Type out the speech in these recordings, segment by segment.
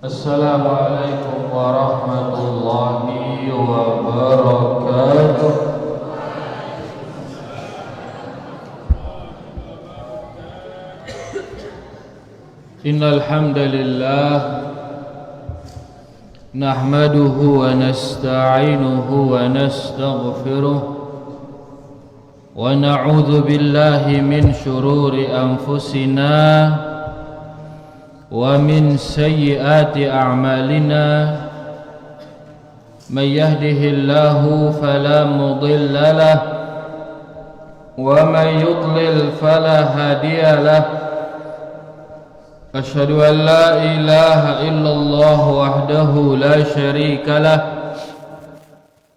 Assalamualaikum warahmatullahi wabarakatuh. Innal hamdalillah nahmaduhu wa nasta'inuhu wa nastaghfiruh wa na'udzu billahi min shururi anfusina wa min sayyiati a'malina may yahdihillahu fala mudilla lahu wa may yudlil fala hadiya lahu asyhadu an la ilaha illallah wahdahu la syarika lahu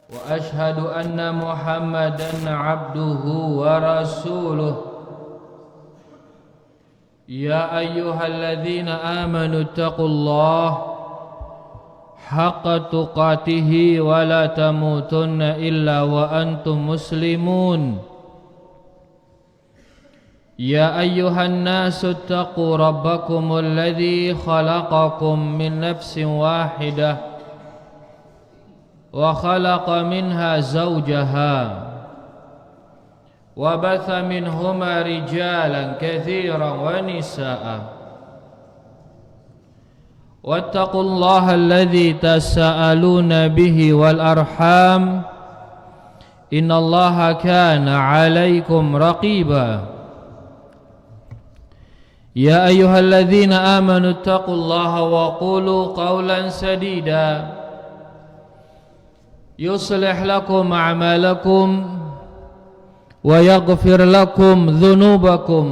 wa asyhadu anna muhammadan abduhu wa rasuluh. Ya ayyuhalladzina amanu taqullaha haqqa tuqatih wa la tamutunna illa wa antum muslimun. Ya ayyuhan nasu taqu rabbakumul ladzi khalaqakum min nafsin wahidah wa khalaqa minha zawjaha وبث منهما رجالا كثيرا ونساء واتقوا الله الذي تساءلون به والأرحام إن الله كان عليكم رقيبا يا أيها الذين آمنوا اتقوا الله وقولوا قولا سديدا يصلح لكم أعمالكم ويغفر لكم ذنوبكم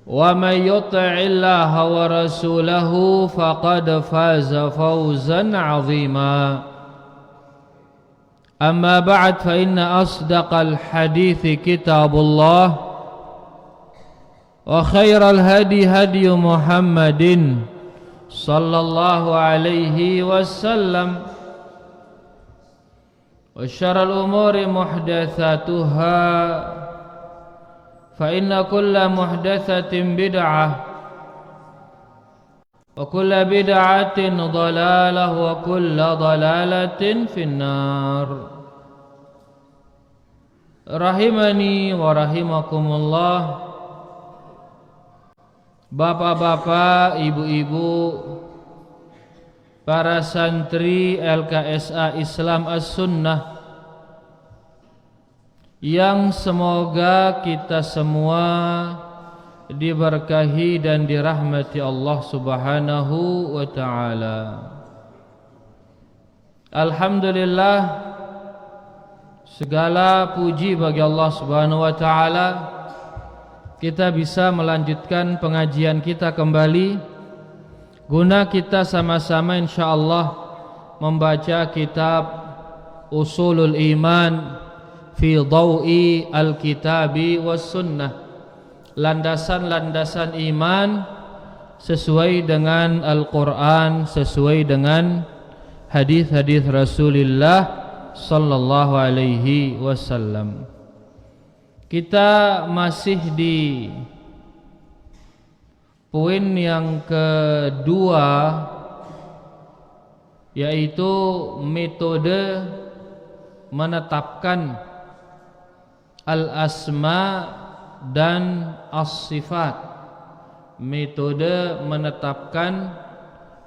ومن يطع الله ورسوله فقد فاز فوزا عظيما أما بعد فإن أصدق الحديث كتاب الله وخير الهدي هدي محمد صلى الله عليه وسلم وشر الأمور محدثاتها فإن كل محدثة بدعة وكل بدعة ضلالة وكل ضلالة في النار. Rahimani wa rahimakumullah. Bapak-bapak, ibu-ibu, para santri LKSA Islam As-Sunnah yang semoga kita semua diberkahi dan dirahmati Allah Subhanahu wa ta'ala. Alhamdulillah, segala puji bagi Allah Subhanahu wa ta'ala, kita bisa melanjutkan pengajian kita kembali guna kita sama-sama insyaallah membaca kitab Usulul Iman fi Dhawi Al-Kitabi was Sunnah, landasan-landasan iman sesuai dengan Al-Quran, sesuai dengan hadis-hadis Rasulullah sallallahu alaihi wasallam. Kita masih di poin yang kedua, yaitu metode menetapkan al-asma dan as-sifat. Metode menetapkan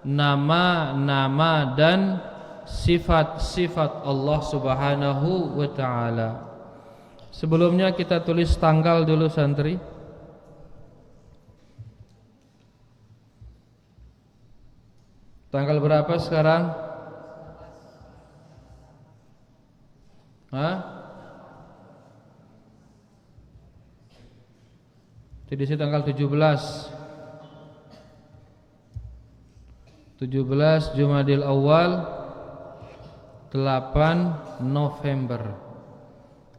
nama-nama dan sifat-sifat Allah Subhanahu wa ta'ala. Sebelumnya kita tulis tanggal dulu santri. Tanggal berapa sekarang? Jadi tanggal 17 Jumadil Awal 8 November.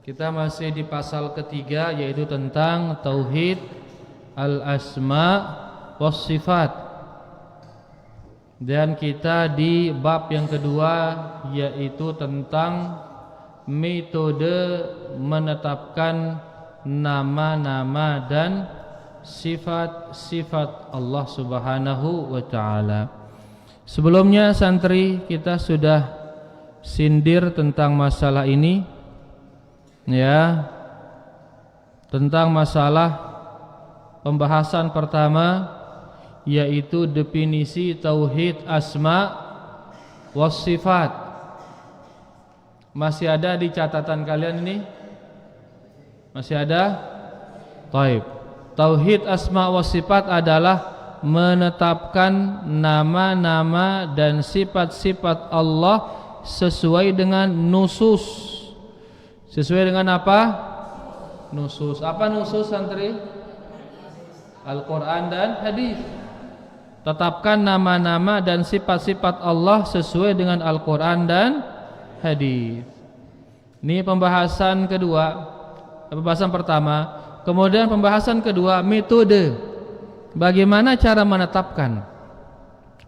Kita masih di pasal ketiga, yaitu tentang tauhid al-asma was sifat. Dan kita di bab yang kedua, yaitu tentang metode menetapkan nama-nama dan sifat-sifat Allah Subhanahu wa taala. Sebelumnya santri kita sudah sindir tentang masalah ini, ya, tentang masalah pembahasan pertama, yaitu definisi tauhid asma was sifat. Masih ada di catatan kalian ini? Masih ada? Taib. Tauhid asma was sifat adalah menetapkan nama-nama dan sifat-sifat Allah sesuai dengan nusus. Sesuai dengan apa? Nusus. Apa nusus santri? Al-Quran dan hadis. Tetapkan nama-nama dan sifat-sifat Allah sesuai dengan Al-Quran dan hadis. Ini pembahasan kedua, pembahasan pertama. Kemudian pembahasan kedua, metode. Bagaimana cara menetapkan?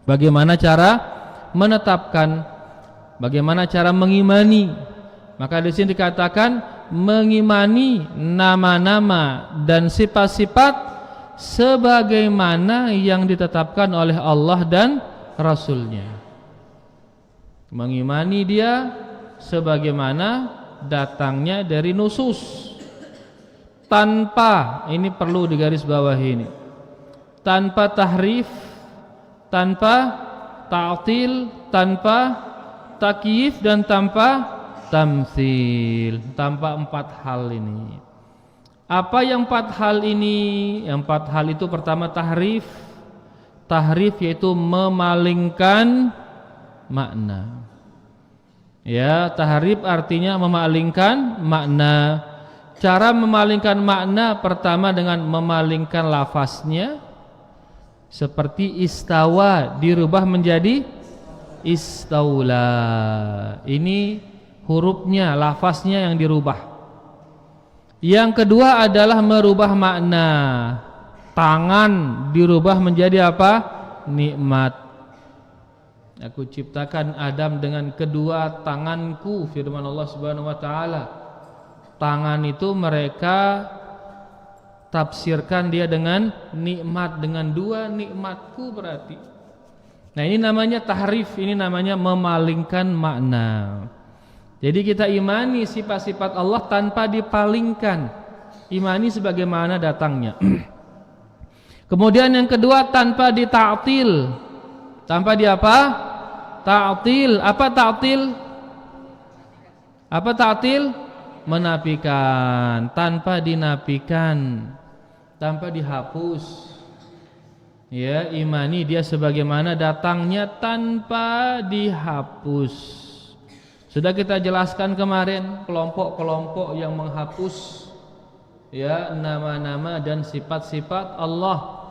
Bagaimana cara menetapkan? Bagaimana cara mengimani? Maka di sini dikatakan mengimani nama-nama dan sifat-sifat sebagaimana yang ditetapkan oleh Allah dan Rasul-Nya. Mengimani dia sebagaimana datangnya dari nusus, tanpa, ini perlu digarisbawahi ini, tanpa tahrif, tanpa ta'til, tanpa takyif, dan tanpa tamtsil. Tanpa empat hal ini. Apa yang empat hal ini? Yang empat hal itu pertama tahrif. Tahrif yaitu memalingkan makna. Ya, tahrif artinya memalingkan makna. Cara memalingkan makna pertama dengan memalingkan lafaznya. Seperti istawa dirubah menjadi istaula. Ini hurufnya, lafaznya yang dirubah. Yang kedua adalah merubah makna. Tangan dirubah menjadi apa? Nikmat. Aku ciptakan Adam dengan kedua tanganku, firman Allah Subhanahu wa taala. Tangan itu mereka tafsirkan dia dengan nikmat, dengan dua nikmatku berarti. Nah, ini namanya tahrif, ini namanya memalingkan makna. Jadi kita imani sifat-sifat Allah tanpa dipalingkan. Imani sebagaimana datangnya. Kemudian yang kedua tanpa dita'til. Tanpa di apa? Ta'til. Apa ta'til? Apa ta'til? Menafikan, tanpa dinafikan, tanpa dihapus. Ya, imani dia sebagaimana datangnya tanpa dihapus. Sudah kita jelaskan kemarin kelompok-kelompok yang menghapus ya nama-nama dan sifat-sifat Allah.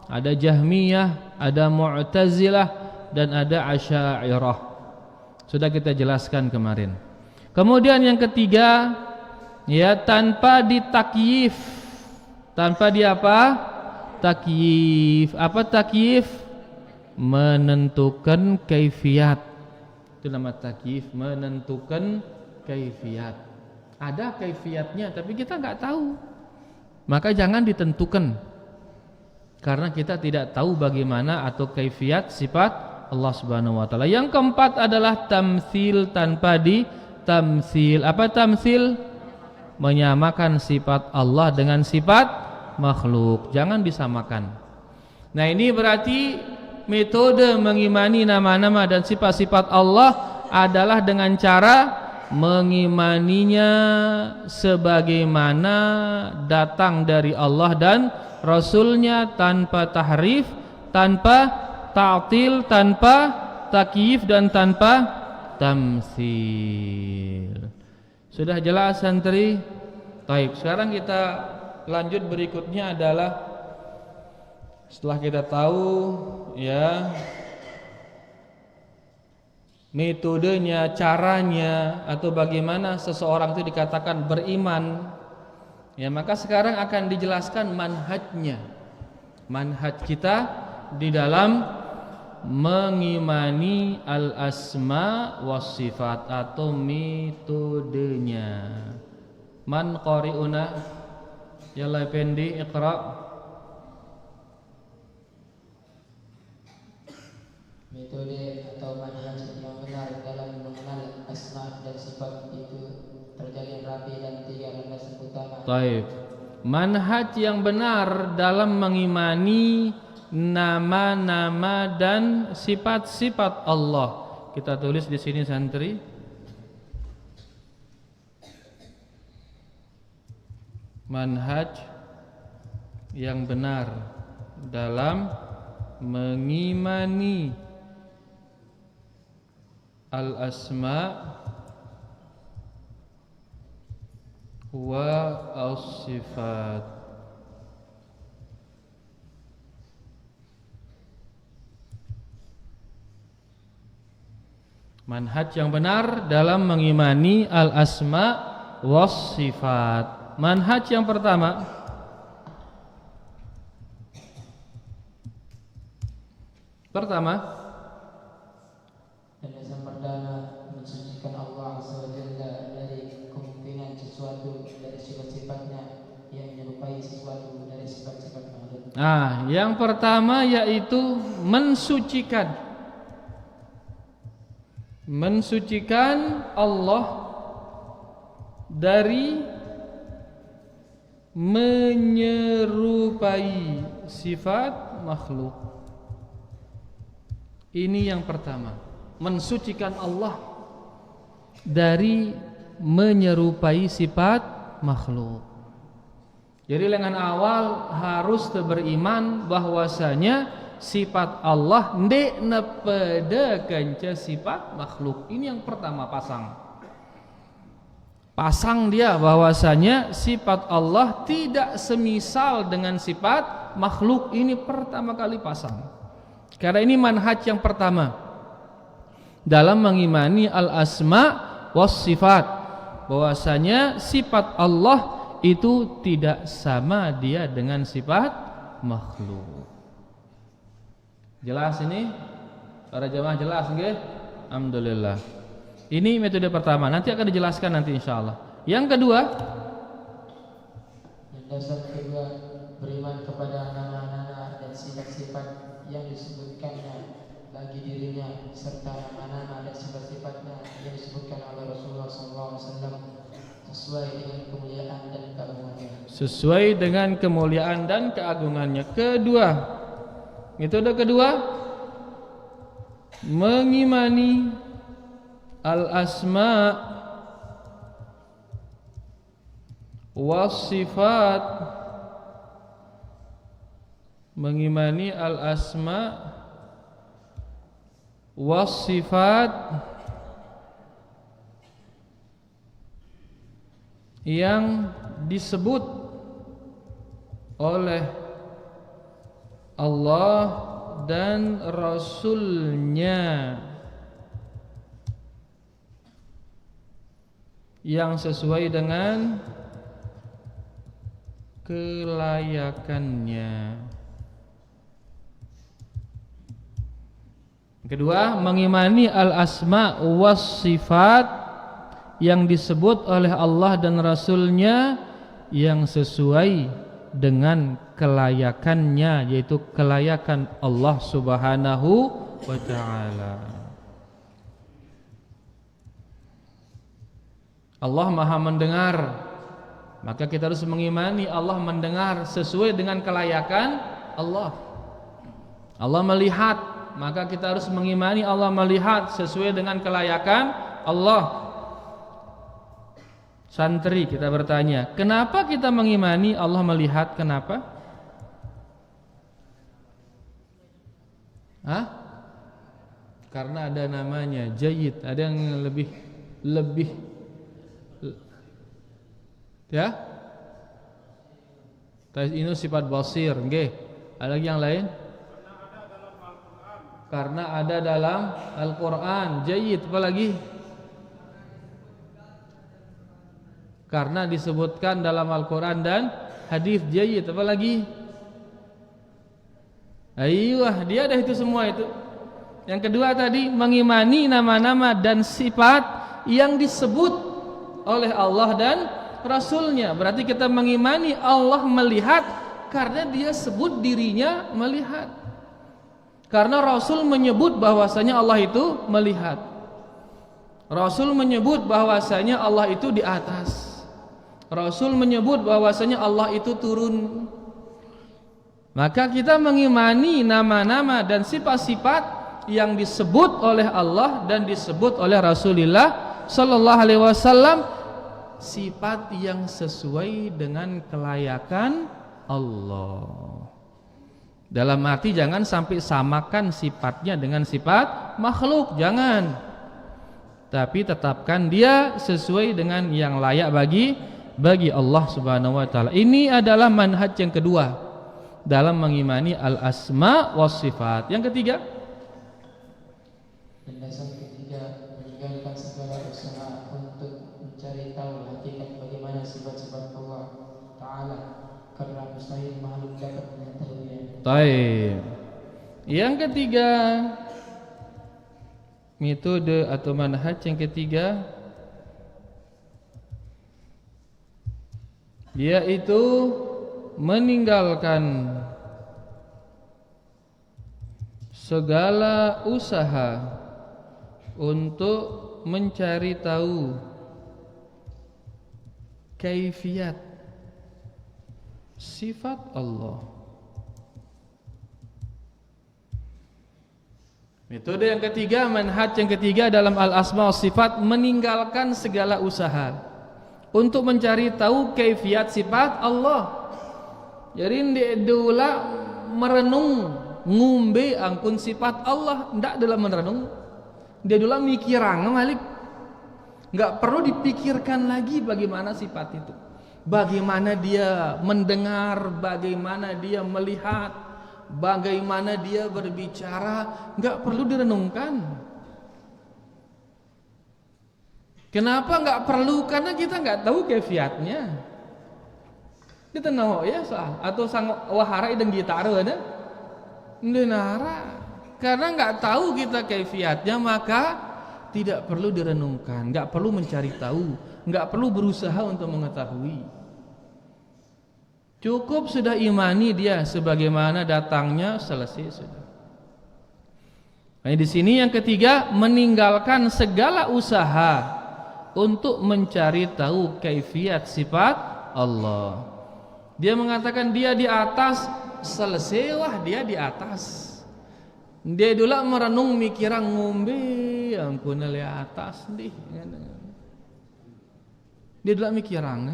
Ada Jahmiyah, ada Mu'tazilah, dan ada Asy'ariyah. Sudah kita jelaskan kemarin. Kemudian yang ketiga, ya, tanpa ditakyif. Tanpa di apa? Takyif. Apa takyif? Menentukan kaifiyat. Itu nama takyif, menentukan kaifiyat. Ada kaifiyatnya tapi kita enggak tahu. Maka jangan ditentukan. Karena kita tidak tahu bagaimana atau kaifiyat sifat Allah Subhanahu wa taala. Yang keempat adalah tamtsil, tanpa tamtsil. Apa tamtsil? Menyamakan sifat Allah dengan sifat makhluk. Jangan disamakan. Nah, ini berarti metode mengimani nama-nama dan sifat-sifat Allah adalah dengan cara mengimaninya sebagaimana datang dari Allah dan Rasul-Nya, tanpa tahrif, tanpa ta'til, tanpa takyif, dan tanpa tamtsil. Sudah jelas santri? Baik, sekarang kita lanjut. Berikutnya adalah setelah kita tahu ya metodenya, caranya, atau bagaimana seseorang itu dikatakan beriman, ya, maka sekarang akan dijelaskan manhajnya. Manhaj kita di dalam mengimani al-asma was sifat atau metodenya. Man qari'una? Yalla pendi iqra. Metode atau manhaj yang benar dalam mengenal asma dan sifat itu terjalin rapi dan 3 landasan utama. Taib. Manhaj yang benar dalam mengimani nama-nama dan sifat-sifat Allah. Kita tulis di sini santri. Manhaj yang benar dalam mengimani al-asma wa as-sifat. Manhaj yang benar dalam mengimani al-asma was sifat. Manhaj yang pertama, landasan pertama mensucikan Allah Azza wa Jalla dari kemungkinan sesuatu dari sifat-sifatnya yang menyerupai sesuatu dari sifat-sifat makhluk. yang pertama yaitu mensucikan Allah dari menyerupai sifat makhluk. Ini yang pertama, mensucikan Allah dari menyerupai sifat makhluk. Jadi dengan awal harus beriman bahwasanya sifat Allah ndek nepede kenca sifat makhluk. Ini yang pertama, pasang dia bahwasanya sifat Allah tidak semisal dengan sifat makhluk. Ini pertama kali pasang. Karena ini manhaj yang pertama dalam mengimani al-asma was sifat, bahwasanya sifat Allah itu tidak sama dia dengan sifat makhluk. Jelas ini? Para jemaah jelas nggih? Alhamdulillah. Ini metode pertama, nanti akan dijelaskan nanti insyaallah. Yang kedua, landasan kedua, beriman kepada nama-nama dan sifat-sifat yang disebutkannya bagi dirinya serta nama-nama dan sifat-sifatnya yang disebutkan oleh Rasulullah SAW sesuai dengan kemuliaan dan keagungannya. Kedua, metode kedua, mengimani al-asma was sifat, mengimani al-asma was sifat yang disebut oleh Allah dan Rasul-Nya yang sesuai dengan kelayakannya. Kedua, mengimani al-asma was sifat yang disebut oleh Allah dan Rasul-Nya yang sesuai dengan kelayakannya, yaitu kelayakan Allah Subhanahu wa ta'ala. Allah Maha mendengar, maka kita harus mengimani Allah mendengar sesuai dengan kelayakan Allah. Allah melihat, maka kita harus mengimani Allah melihat sesuai dengan kelayakan Allah. Santri, kita bertanya, kenapa kita mengimani Allah melihat? Kenapa? Karena ada namanya Jayyid, ada yang lebih ya. Ini sifat basir, nggih. Ada lagi yang lain? Karena ada dalam Al-Qur'an. Jayyid, apa lagi? Karena disebutkan dalam Al-Qur'an dan hadis. Jayyid, apa lagi? Aiyah, dia ada itu semua itu. Yang kedua tadi, mengimani nama-nama dan sifat yang disebut oleh Allah dan Rasulnya. Berarti kita mengimani Allah melihat karena dia sebut dirinya melihat. Karena Rasul menyebut bahwasanya Allah itu melihat. Rasul menyebut bahwasanya Allah itu di atas. Rasul menyebut bahwasanya Allah itu turun. Maka kita mengimani nama-nama dan sifat-sifat yang disebut oleh Allah dan disebut oleh Rasulullah sallallahu alaihi wasallam, sifat yang sesuai dengan kelayakan Allah. Dalam arti jangan sampai samakan sifatnya dengan sifat makhluk, jangan. Tapi tetapkan dia sesuai dengan yang layak bagi Allah Subhanahu wa taala. Ini adalah manhaj yang kedua dalam mengimani al-asma was sifat. Yang ketiga, landasan ketiga, meninggalkan segala usaha untuk mencari tahu hakikat bagaimana sifat-sifat Allah Ta'ala, karena mustahil makhluk dapat mengetahuinya. Baik. Yang ketiga, metode atau manhaj yang ketiga, yaitu meninggalkan segala usaha untuk mencari tahu kaifiat sifat Allah. Metode yang ketiga, manhaj yang ketiga dalam al-asma wa sifat, meninggalkan segala usaha untuk mencari tahu kaifiat sifat Allah. Jadi ndek merenung ngumbe angkun sifat Allah, ndak dalam merenung. Dia dulu mikirang malik. Enggak perlu dipikirkan lagi bagaimana sifat itu. Bagaimana dia mendengar, bagaimana dia melihat, bagaimana dia berbicara, enggak perlu direnungkan. Kenapa enggak perlu? Karena kita enggak tahu kaifiatnya. Kita tahu ya soal atau sang wahara ideng gitar ada? Ndenara. Karena enggak tahu kita kaifiatnya, maka tidak perlu direnungkan, enggak perlu mencari tahu, enggak perlu berusaha untuk mengetahui. Cukup sudah imani dia sebagaimana datangnya, selesai sudah. Nah, di sini yang ketiga, meninggalkan segala usaha untuk mencari tahu kaifiat sifat Allah. Dia mengatakan dia di atas, selesai wah dia di atas. Dia dulu merenung mikirang ngombe ampun le atas dih. Dia dulu mikirang.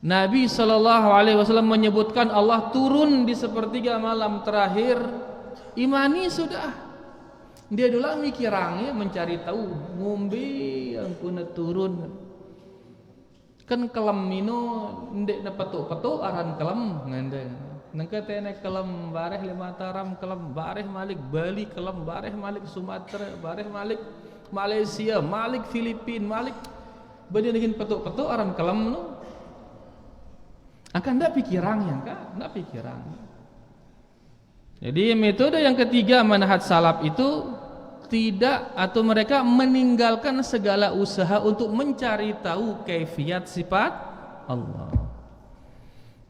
Nabi SAW menyebutkan Allah turun di sepertiga malam terakhir. Imani sudah. Dia dulu mikirang mencari tahu ngombe ampun turun. Kan kelem mino ndek na petuk-petuk aran kelem ngande. Nengke tene kelem bareh lima taram kelem bareh malik Bali kelem bareh malik Sumatera bareh malik Malaysia malik Filipin malik bade ningin petuk-petuk aran kelem no. Akan ndak pikirang yang ka ndak pikirang. Jadi metode yang ketiga manhaj salaf itu tidak atau mereka meninggalkan segala usaha untuk mencari tahu kaifiat sifat Allah.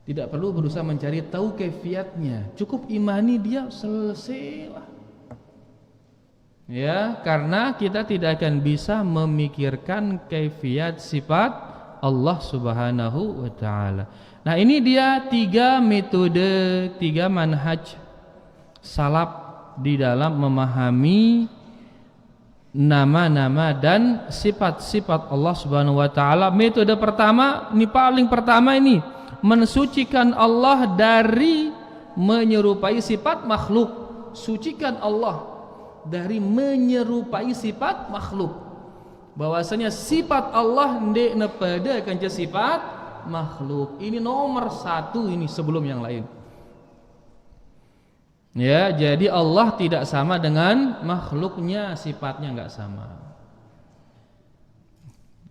Tidak perlu berusaha mencari tahu kaifiatnya, cukup imani dia selesailah. Ya, karena kita tidak akan bisa memikirkan kaifiat sifat Allah Subhanahu wa taala. Nah, ini dia tiga metode, tiga manhaj salaf di dalam memahami nama-nama dan sifat-sifat Allah Subhanahu wa taala. Metode pertama, ini paling pertama ini, mensucikan Allah dari menyerupai sifat makhluk. Sucikan Allah dari menyerupai sifat makhluk. Bahwasanya sifat Allah ndek nepada kanca sifat makhluk. Ini nomor satu ini sebelum yang lain. Ya, jadi Allah tidak sama dengan makhluknya, sifatnya enggak sama.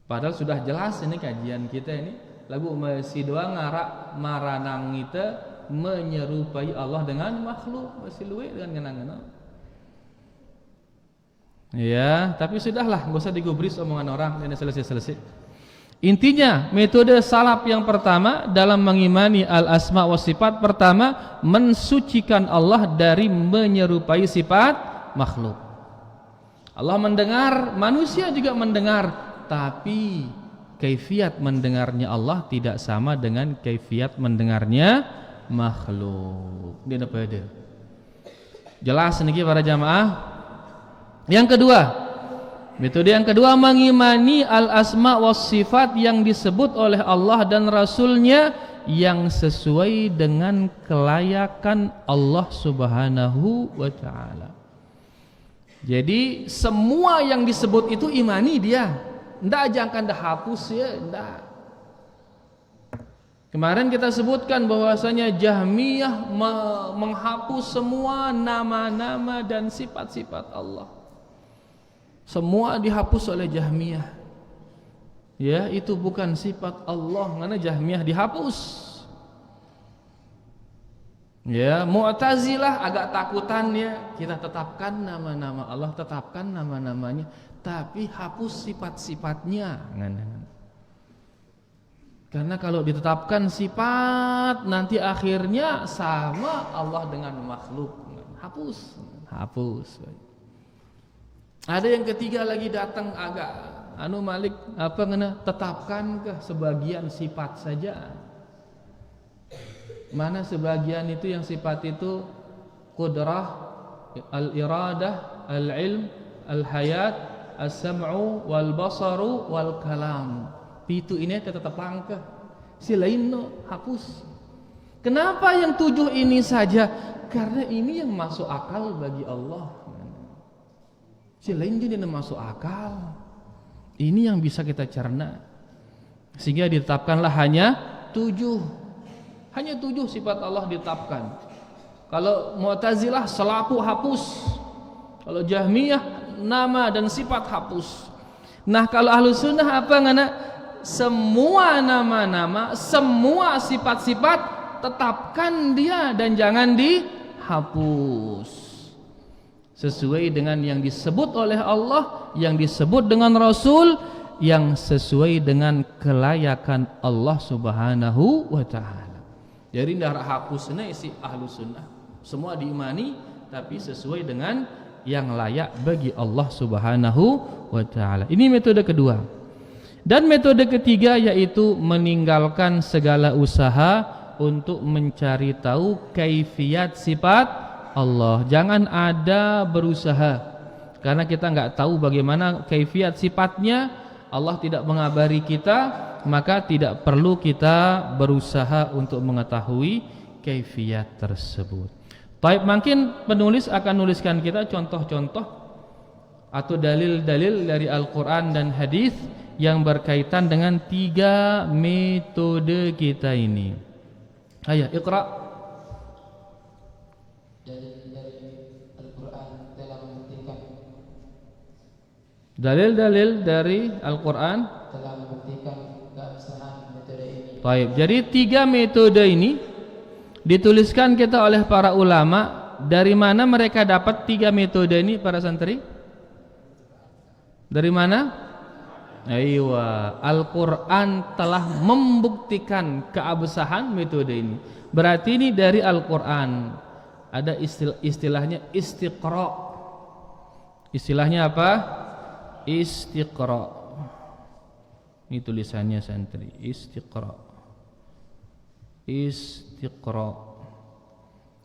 Padahal sudah jelas ini kajian kita ini. Lagu masih doang ngarak maranang kita menyerupai Allah dengan makhluk, masih luwe dengan kenangan. Ya, tapi sudahlah, enggak usah digubris omongan orang, ini selesai. Intinya metode salaf yang pertama dalam mengimani al-asma wa sifat, pertama mensucikan Allah dari menyerupai sifat makhluk. Allah mendengar, manusia juga mendengar, tapi kaifiat mendengarnya Allah tidak sama dengan kaifiat mendengarnya makhluk. Ini beda. Jelas niki para jamaah. Yang kedua, metode yang kedua mengimani al-asma was sifat yang disebut oleh Allah dan Rasulnya yang sesuai dengan kelayakan Allah Subhanahu wa ta'ala. Jadi semua yang disebut itu imani dia. Ndak jangan dah hapus ya, ndak. Kemarin kita sebutkan bahwasanya Jahmiyah menghapus semua nama-nama dan sifat-sifat Allah. Semua dihapus oleh Jahmiyah. Ya, itu bukan sifat Allah, karena Jahmiyah dihapus. Ya, Mu'tazilah agak takutan ya, kita tetapkan nama-nama Allah, tetapkan nama-namanya, tapi hapus sifat-sifatnya. Karena kalau ditetapkan sifat, nanti akhirnya sama Allah dengan makhluk. Hapus. Ada yang ketiga lagi datang agak Malik tetapkan ke sebagian sifat saja. Mana sebagian itu yang sifat itu qudrah, al-iradah, al-ilm, al-hayat, as-sam'u wal basaru wal kalam. Itu ini tetap langkah. Si lain hapus. Kenapa yang 7 ini saja? Karena ini yang masuk akal bagi Allah. Si lain jadi masuk akal. Ini yang bisa kita cerna. Sehingga ditetapkanlah hanya 7. Hanya 7 sifat Allah ditetapkan. Kalau Mu'tazilah selaku hapus. Kalau Jahmiyah nama dan sifat hapus. Nah, kalau Ahlus Sunnah apa ngana? Semua nama-nama, semua sifat-sifat tetapkan dia dan jangan dihapus. Sesuai dengan yang disebut oleh Allah, yang disebut dengan Rasul, yang sesuai dengan kelayakan Allah Subhanahu wa ta'ala. Jadi tidak hapusnya isi Ahlus Sunnah. Semua diimani tapi sesuai dengan yang layak bagi Allah Subhanahu wa ta'ala. Ini metode kedua. Dan metode ketiga yaitu meninggalkan segala usaha untuk mencari tahu kaifiat sifat Allah. Jangan ada berusaha, karena kita nggak tahu bagaimana kaifiat sifatnya. Allah tidak mengabari kita, maka tidak perlu kita berusaha untuk mengetahui kaifiat tersebut. Baik, mungkin penulis akan nuliskan kita contoh-contoh atau dalil-dalil dari Al-Quran dan hadis yang berkaitan dengan 3 metode kita ini. Ayo, Iqra. Dalil-dalil dari Al-Quran telah membuktikan keabsahan metode ini. Baik, jadi 3 metode ini dituliskan kita oleh para ulama. Dari mana mereka dapat 3 metode ini para santri? Dari mana? Aywa, Al-Quran telah membuktikan keabsahan metode ini. Berarti ini dari Al-Quran. Ada istilahnya istiqra. Istilahnya apa? Istiqra. Ini tulisannya santri. Istiqra.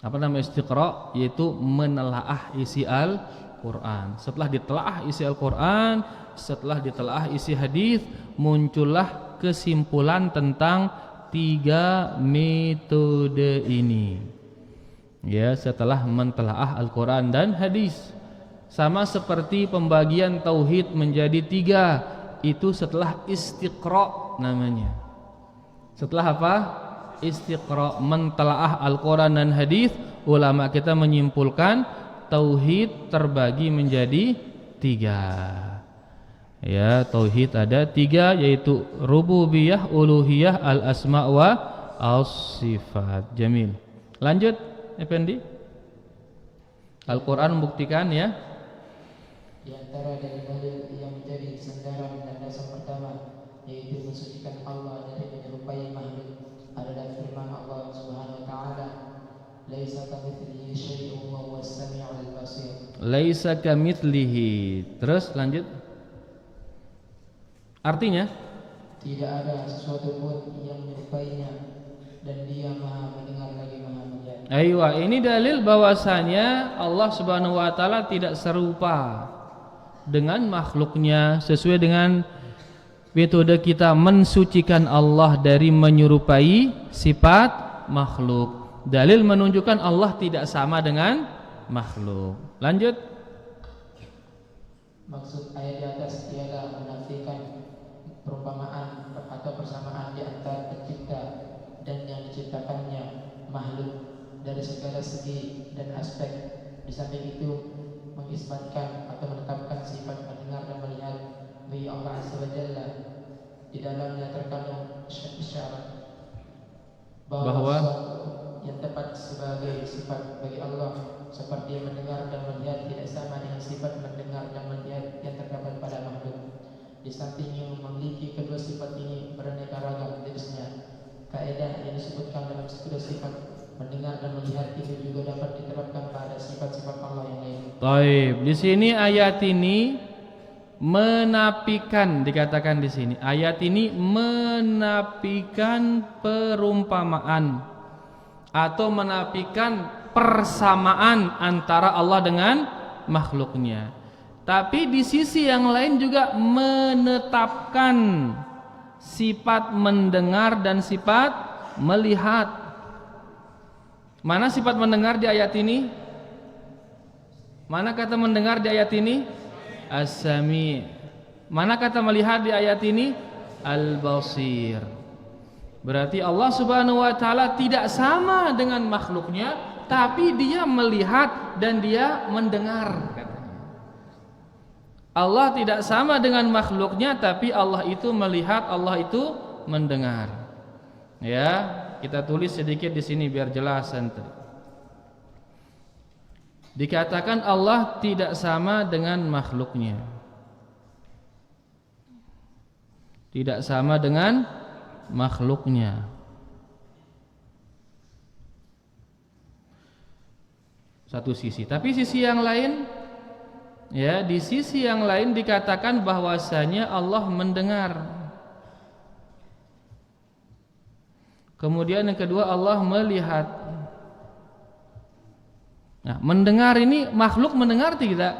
Apa nama istiqra? Yaitu menelaah isi Al-Quran. Setelah ditelaah isi Al-Quran, setelah ditelaah isi hadis, muncullah kesimpulan tentang 3 metode ini. Ya, setelah mentelaah Al-Quran dan hadis. Sama seperti pembagian tauhid menjadi 3, itu setelah istiqra namanya. Setelah apa? Istiqra, mentelaah Al-Quran dan hadis, ulama kita menyimpulkan tauhid terbagi menjadi 3. Ya, tauhid ada 3, yaitu rububiyah, uluhiyah, al-asma wa as-sifat. Jamil. Lanjut, Effendi. Al-Quran membuktikan ya. Di antara dalil yang menjadi sandaran dan dasar pertama yaitu mensucikan Allah dari menyerupai makhluk adalah firman Allah Subhanahu wa taala, "Laisa kamitslihi syai'un wa huwas samiul basir." Laisa kamitslihi. Terus lanjut. Artinya tidak ada sesuatu pun yang menyerupainya dan Dia Maha mendengar lagi Maha melihat. Aywa, ini dalil bahwasanya Allah Subhanahu wa taala tidak serupa dengan makhluknya, sesuai dengan metode kita mensucikan Allah dari menyerupai sifat makhluk. Dalil menunjukkan Allah tidak sama dengan makhluk. Lanjut. Maksud ayat di atas ialah menafikan perumpamaan atau persamaan di antara pencipta dan yang diciptakannya makhluk dari segala segi dan aspek. Di samping itu mengisbatkan atau menetapkan sifat mendengar dan melihat bagi Allah Azza wa Jalla. Di dalamnya terkandung isyarat bahwa yang tepat sebagai sifat bagi Allah seperti yang mendengar dan melihat tidak sama dengan sifat mendengar dan melihat yang terdapat pada makhluk. Di samping yang memiliki kedua sifat ini beraneka ragam jenisnya, kaidah yang disebutkan dalam kedua sifat mendengar dan melihat itu juga dapat diterapkan pada sifat-sifat Allah yang lain. Taib. Di sini ayat ini menafikan, dikatakan di sini ayat ini menafikan perumpamaan atau menafikan persamaan antara Allah dengan makhluknya. Tapi di sisi yang lain juga menetapkan sifat mendengar dan sifat melihat. Mana sifat mendengar di ayat ini? Mana kata mendengar di ayat ini? As-Sami'. Mana kata melihat di ayat ini? Al-Basir. Berarti Allah Subhanahu wa taala tidak sama dengan makhluknya, tapi Dia melihat dan Dia mendengar. Allah tidak sama dengan makhluknya, tapi Allah itu melihat, Allah itu mendengar. Ya, kita tulis sedikit di sini biar jelas nanti. Dikatakan Allah tidak sama dengan makhluknya. Tidak sama dengan makhluknya. Satu sisi, tapi sisi yang lain, ya, di sisi yang lain dikatakan bahwasanya Allah mendengar. Kemudian yang kedua Allah melihat. Nah, mendengar ini makhluk mendengar tidak?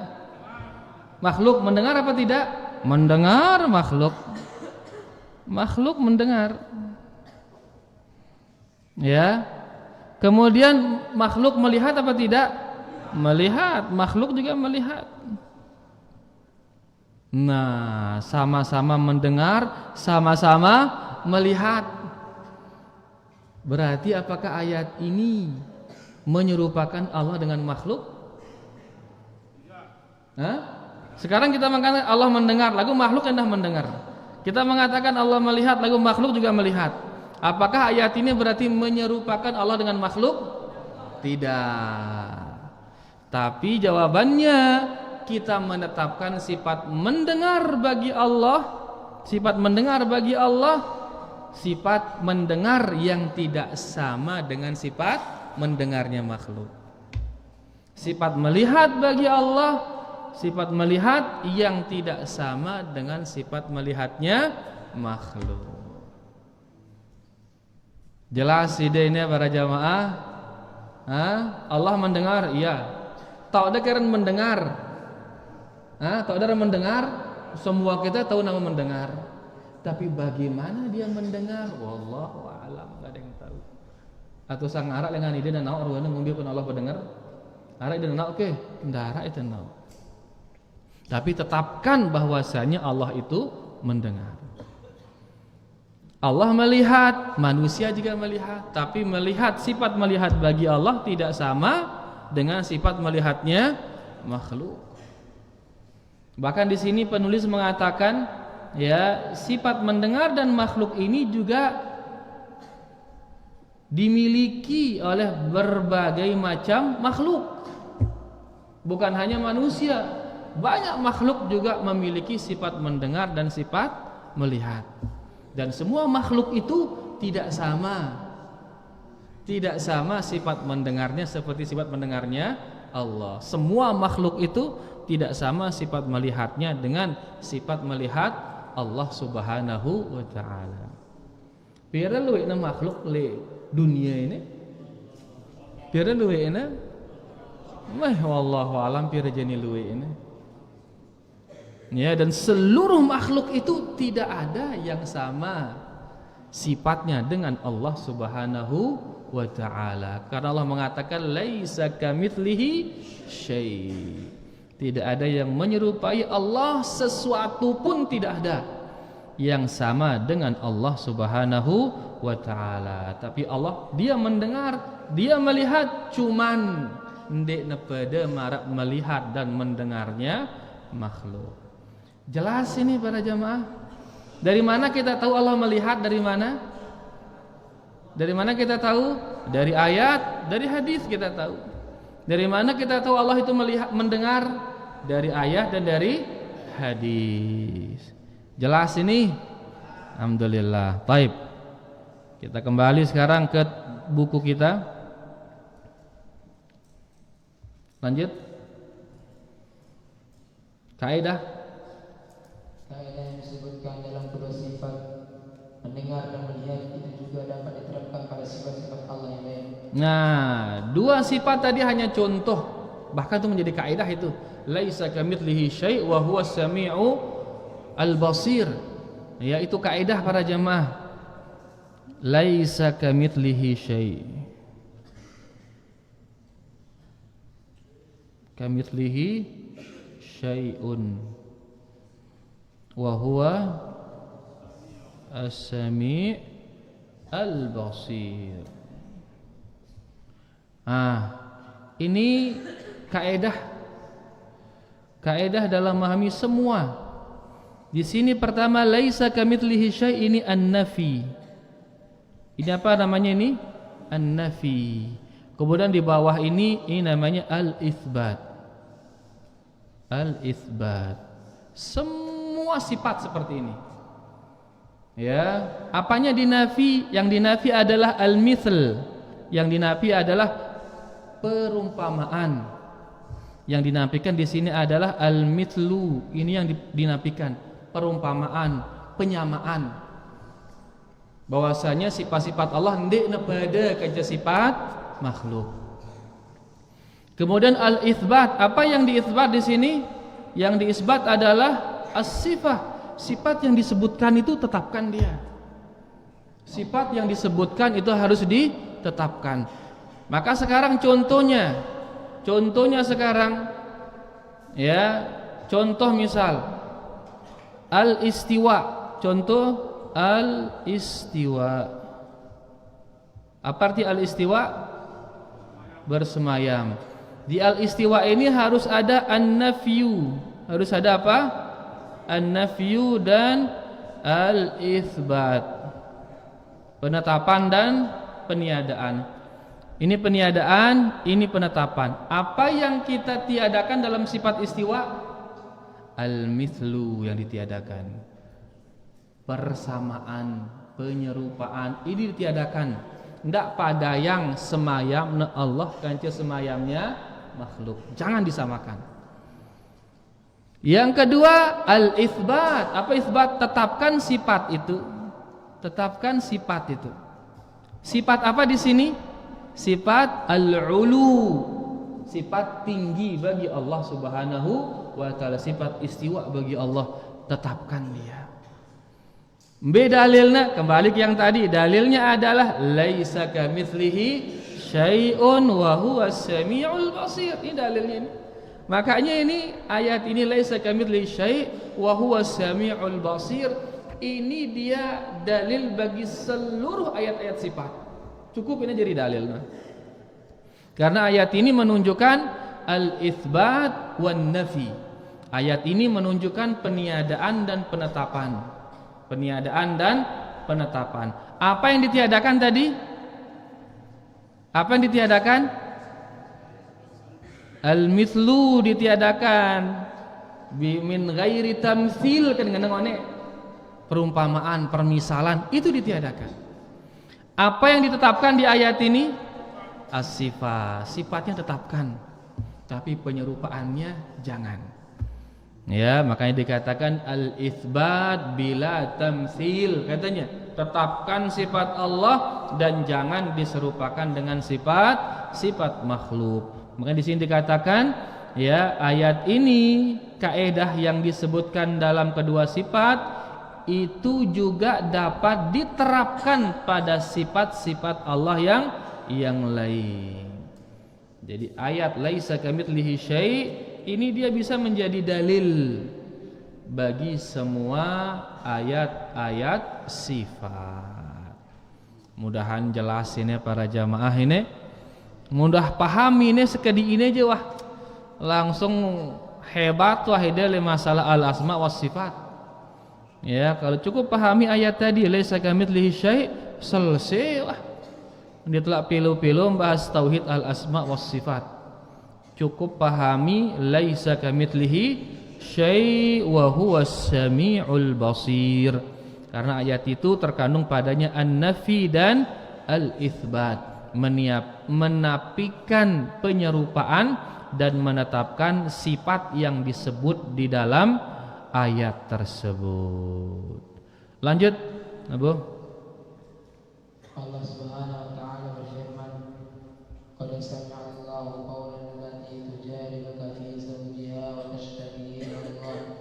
Makhluk mendengar apa tidak? Mendengar makhluk. Makhluk mendengar. Ya. Kemudian makhluk melihat apa tidak? Melihat. Makhluk juga melihat. Nah, sama-sama mendengar, sama-sama melihat. Berarti apakah ayat ini menyerupakan Allah dengan makhluk? Hah? Sekarang kita mengatakan Allah mendengar, lagu makhluk hendak mendengar. Kita mengatakan Allah melihat, lagu makhluk juga melihat. Apakah ayat ini berarti menyerupakan Allah dengan makhluk? Tidak. Tapi jawabannya kita menetapkan sifat mendengar bagi Allah, sifat mendengar bagi Allah, sifat mendengar yang tidak sama dengan sifat mendengarnya makhluk. Sifat melihat bagi Allah, sifat melihat yang tidak sama dengan sifat melihatnya makhluk. Jelas idenya para jamaah? Allah mendengar, iya. Tak ada keren mendengar. Tak ada mendengar. Semua kita tahu nama mendengar. Tapi bagaimana dia mendengar? Wallahu a'lam, enggak ada yang tahu. Atau sang arak dengan ide dan nauk arwana ngumbi pun Allah mendengar. Arak ide nauk ke? Ndara itu nauk. Tapi tetapkan bahwasanya Allah itu mendengar. Allah melihat, manusia juga melihat, tapi melihat, sifat melihat bagi Allah tidak sama dengan sifat melihatnya makhluk. Bahkan di sini penulis mengatakan, ya, sifat mendengar dan makhluk ini juga dimiliki oleh berbagai macam makhluk. Bukan hanya manusia, banyak makhluk juga memiliki sifat mendengar dan sifat melihat. Dan semua makhluk itu tidak sama. Tidak sama sifat mendengarnya seperti sifat mendengarnya Allah. Semua makhluk itu tidak sama sifat melihatnya dengan sifat melihat Allah Subhanahu wa taala. Pira luwih na makhluk le dunia ini? Pira luwih na? Mah wallahu alam pira jani luwih ini. Ya, dan seluruh makhluk itu tidak ada yang sama sifatnya dengan Allah Subhanahu wa ta'ala. Karena Allah mengatakan laisa kamitslihi syai'. Tidak ada yang menyerupai Allah, sesuatu pun tidak ada yang sama dengan Allah Subhanahu wa ta'ala. Tapi Allah, dia mendengar, dia melihat, cuman ndek nepada marak melihat dan mendengarnya makhluk. Jelas ini para jamaah. Dari mana kita tahu Allah melihat? Dari mana? Dari mana kita tahu? Dari ayat, dari hadis kita tahu. Dari mana kita tahu Allah itu melihat, mendengar? Dari ayat dan dari hadis. Jelas ini? Alhamdulillah. Baik. Kita kembali sekarang ke buku kita. Lanjut. Kaidah. Kaidah yang disebutkan dalam kedua sifat mendengar dan melihat itu juga dapat diterapkan pada sifat-sifat Allah yang lain. Nah, dua sifat tadi hanya contoh, bahkan itu menjadi kaidah itu. Laisa kamitslihi syai' wa huwas samiu al-basir. Ya, itu kaidah para jemaah. Laisa kamitslihi syai'. Kamitslihi syai'un. Wa huwa as-sami' al-basir. Ini kaidah dalam memahami semua. Di sini pertama laisa kamitslihi syai', ini an-nafi. Ini apa namanya ini? An-nafi. Kemudian di bawah ini namanya al-itsbat. Al-itsbat. Semua sifat seperti ini. Ya, apanya dinafi? Yang dinafi adalah al-mitsl. Yang dinafi adalah perumpamaan. Yang dinafikan di sini adalah al-mithlu. Ini yang dinafikan, perumpamaan, penyamaan. Bahwasanya sifat-sifat Allah ndek nepada kaca sifat makhluk. Kemudian al-itsbat, apa yang diitsbat di sini? Yang diisbat adalah as-sifah. Sifat yang disebutkan itu tetapkan dia. Sifat yang disebutkan itu harus ditetapkan. Maka sekarang contohnya sekarang ya, contoh misal al-istiwa. Contoh al-istiwa. Apa arti al-istiwa? Bersemayam. Di al-istiwa ini harus ada an-nafyu. Harus ada apa? An-nafyu dan al-itsbat. Penetapan dan peniadaan. Ini peniadaan, ini penetapan. Apa yang kita tiadakan dalam sifat istiwa? Al-mithlu yang ditiadakan. Persamaan, penyerupaan, ini ditiadakan. Tidak pada yang semayam na Allah kanca semayamnya makhluk. Jangan disamakan. Yang kedua, al-itsbat. Apa itsbat? Tetapkan sifat itu. Tetapkan sifat itu. Sifat apa di sini? Sifat al-ulu. Sifat tinggi bagi Allah Subhanahu wa taala, sifat istiwa bagi Allah, tetapkan dia. Dalilnya kembali ke yang tadi, dalilnya adalah laisa kamitslihi syai'un wa huwas samiul basir. Ini dalilnya ini. Makanya ini ayat ini laisa kamitslihi syai' wa huwas samiul basir. Ini dia dalil bagi seluruh ayat-ayat sifat. Cukup ini jadi dalilnya. Karena ayat ini menunjukkan al-itsbat wan nafi. Ayat ini menunjukkan peniadaan dan penetapan. Peniadaan dan penetapan. Apa yang ditiadakan tadi? Apa yang ditiadakan? Al-mithlu ditiadakan. Min ghairi tamtsil kan ngene. perumpamaan, permisalan itu ditiadakan. Apa yang ditetapkan di ayat ini? As-sifat, sifatnya tetapkan, tapi penyerupaannya jangan. Ya, makanya dikatakan al-itsbat bila tamtsil, katanya tetapkan sifat Allah dan jangan diserupakan dengan sifat makhluk. Makanya di sini dikatakan ya, ayat ini kaidah yang disebutkan dalam kedua sifat itu juga dapat diterapkan pada sifat-sifat Allah yang lain. Jadi ayat laisa kamitslihi syai' ini dia bisa menjadi dalil bagi semua ayat-ayat sifat. Mudahan jelas ini para jamaah ini, mudah pahami ini sekali ini aja wah langsung hebat wah ide masalah al asma was sifat. Ya, kalau cukup pahami ayat tadi laisa kamitslihi syai' selesai wah. Dia telah pilu-pilu membahas tauhid al asma was sifat. Cukup pahami laisa kamitslihi syai' wa huwas samiul basir. Karena ayat itu terkandung padanya an-nafi dan al-itsbat, menafikan penyerupaan dan menetapkan sifat yang disebut di dalam ayat tersebut. Lanjut, Abu. Allah Subhanahu wa taala berfirman, "Qad sami'a Allahu qawlan allati tujadiluka fi zawjiha wa tashtaki ila Allah,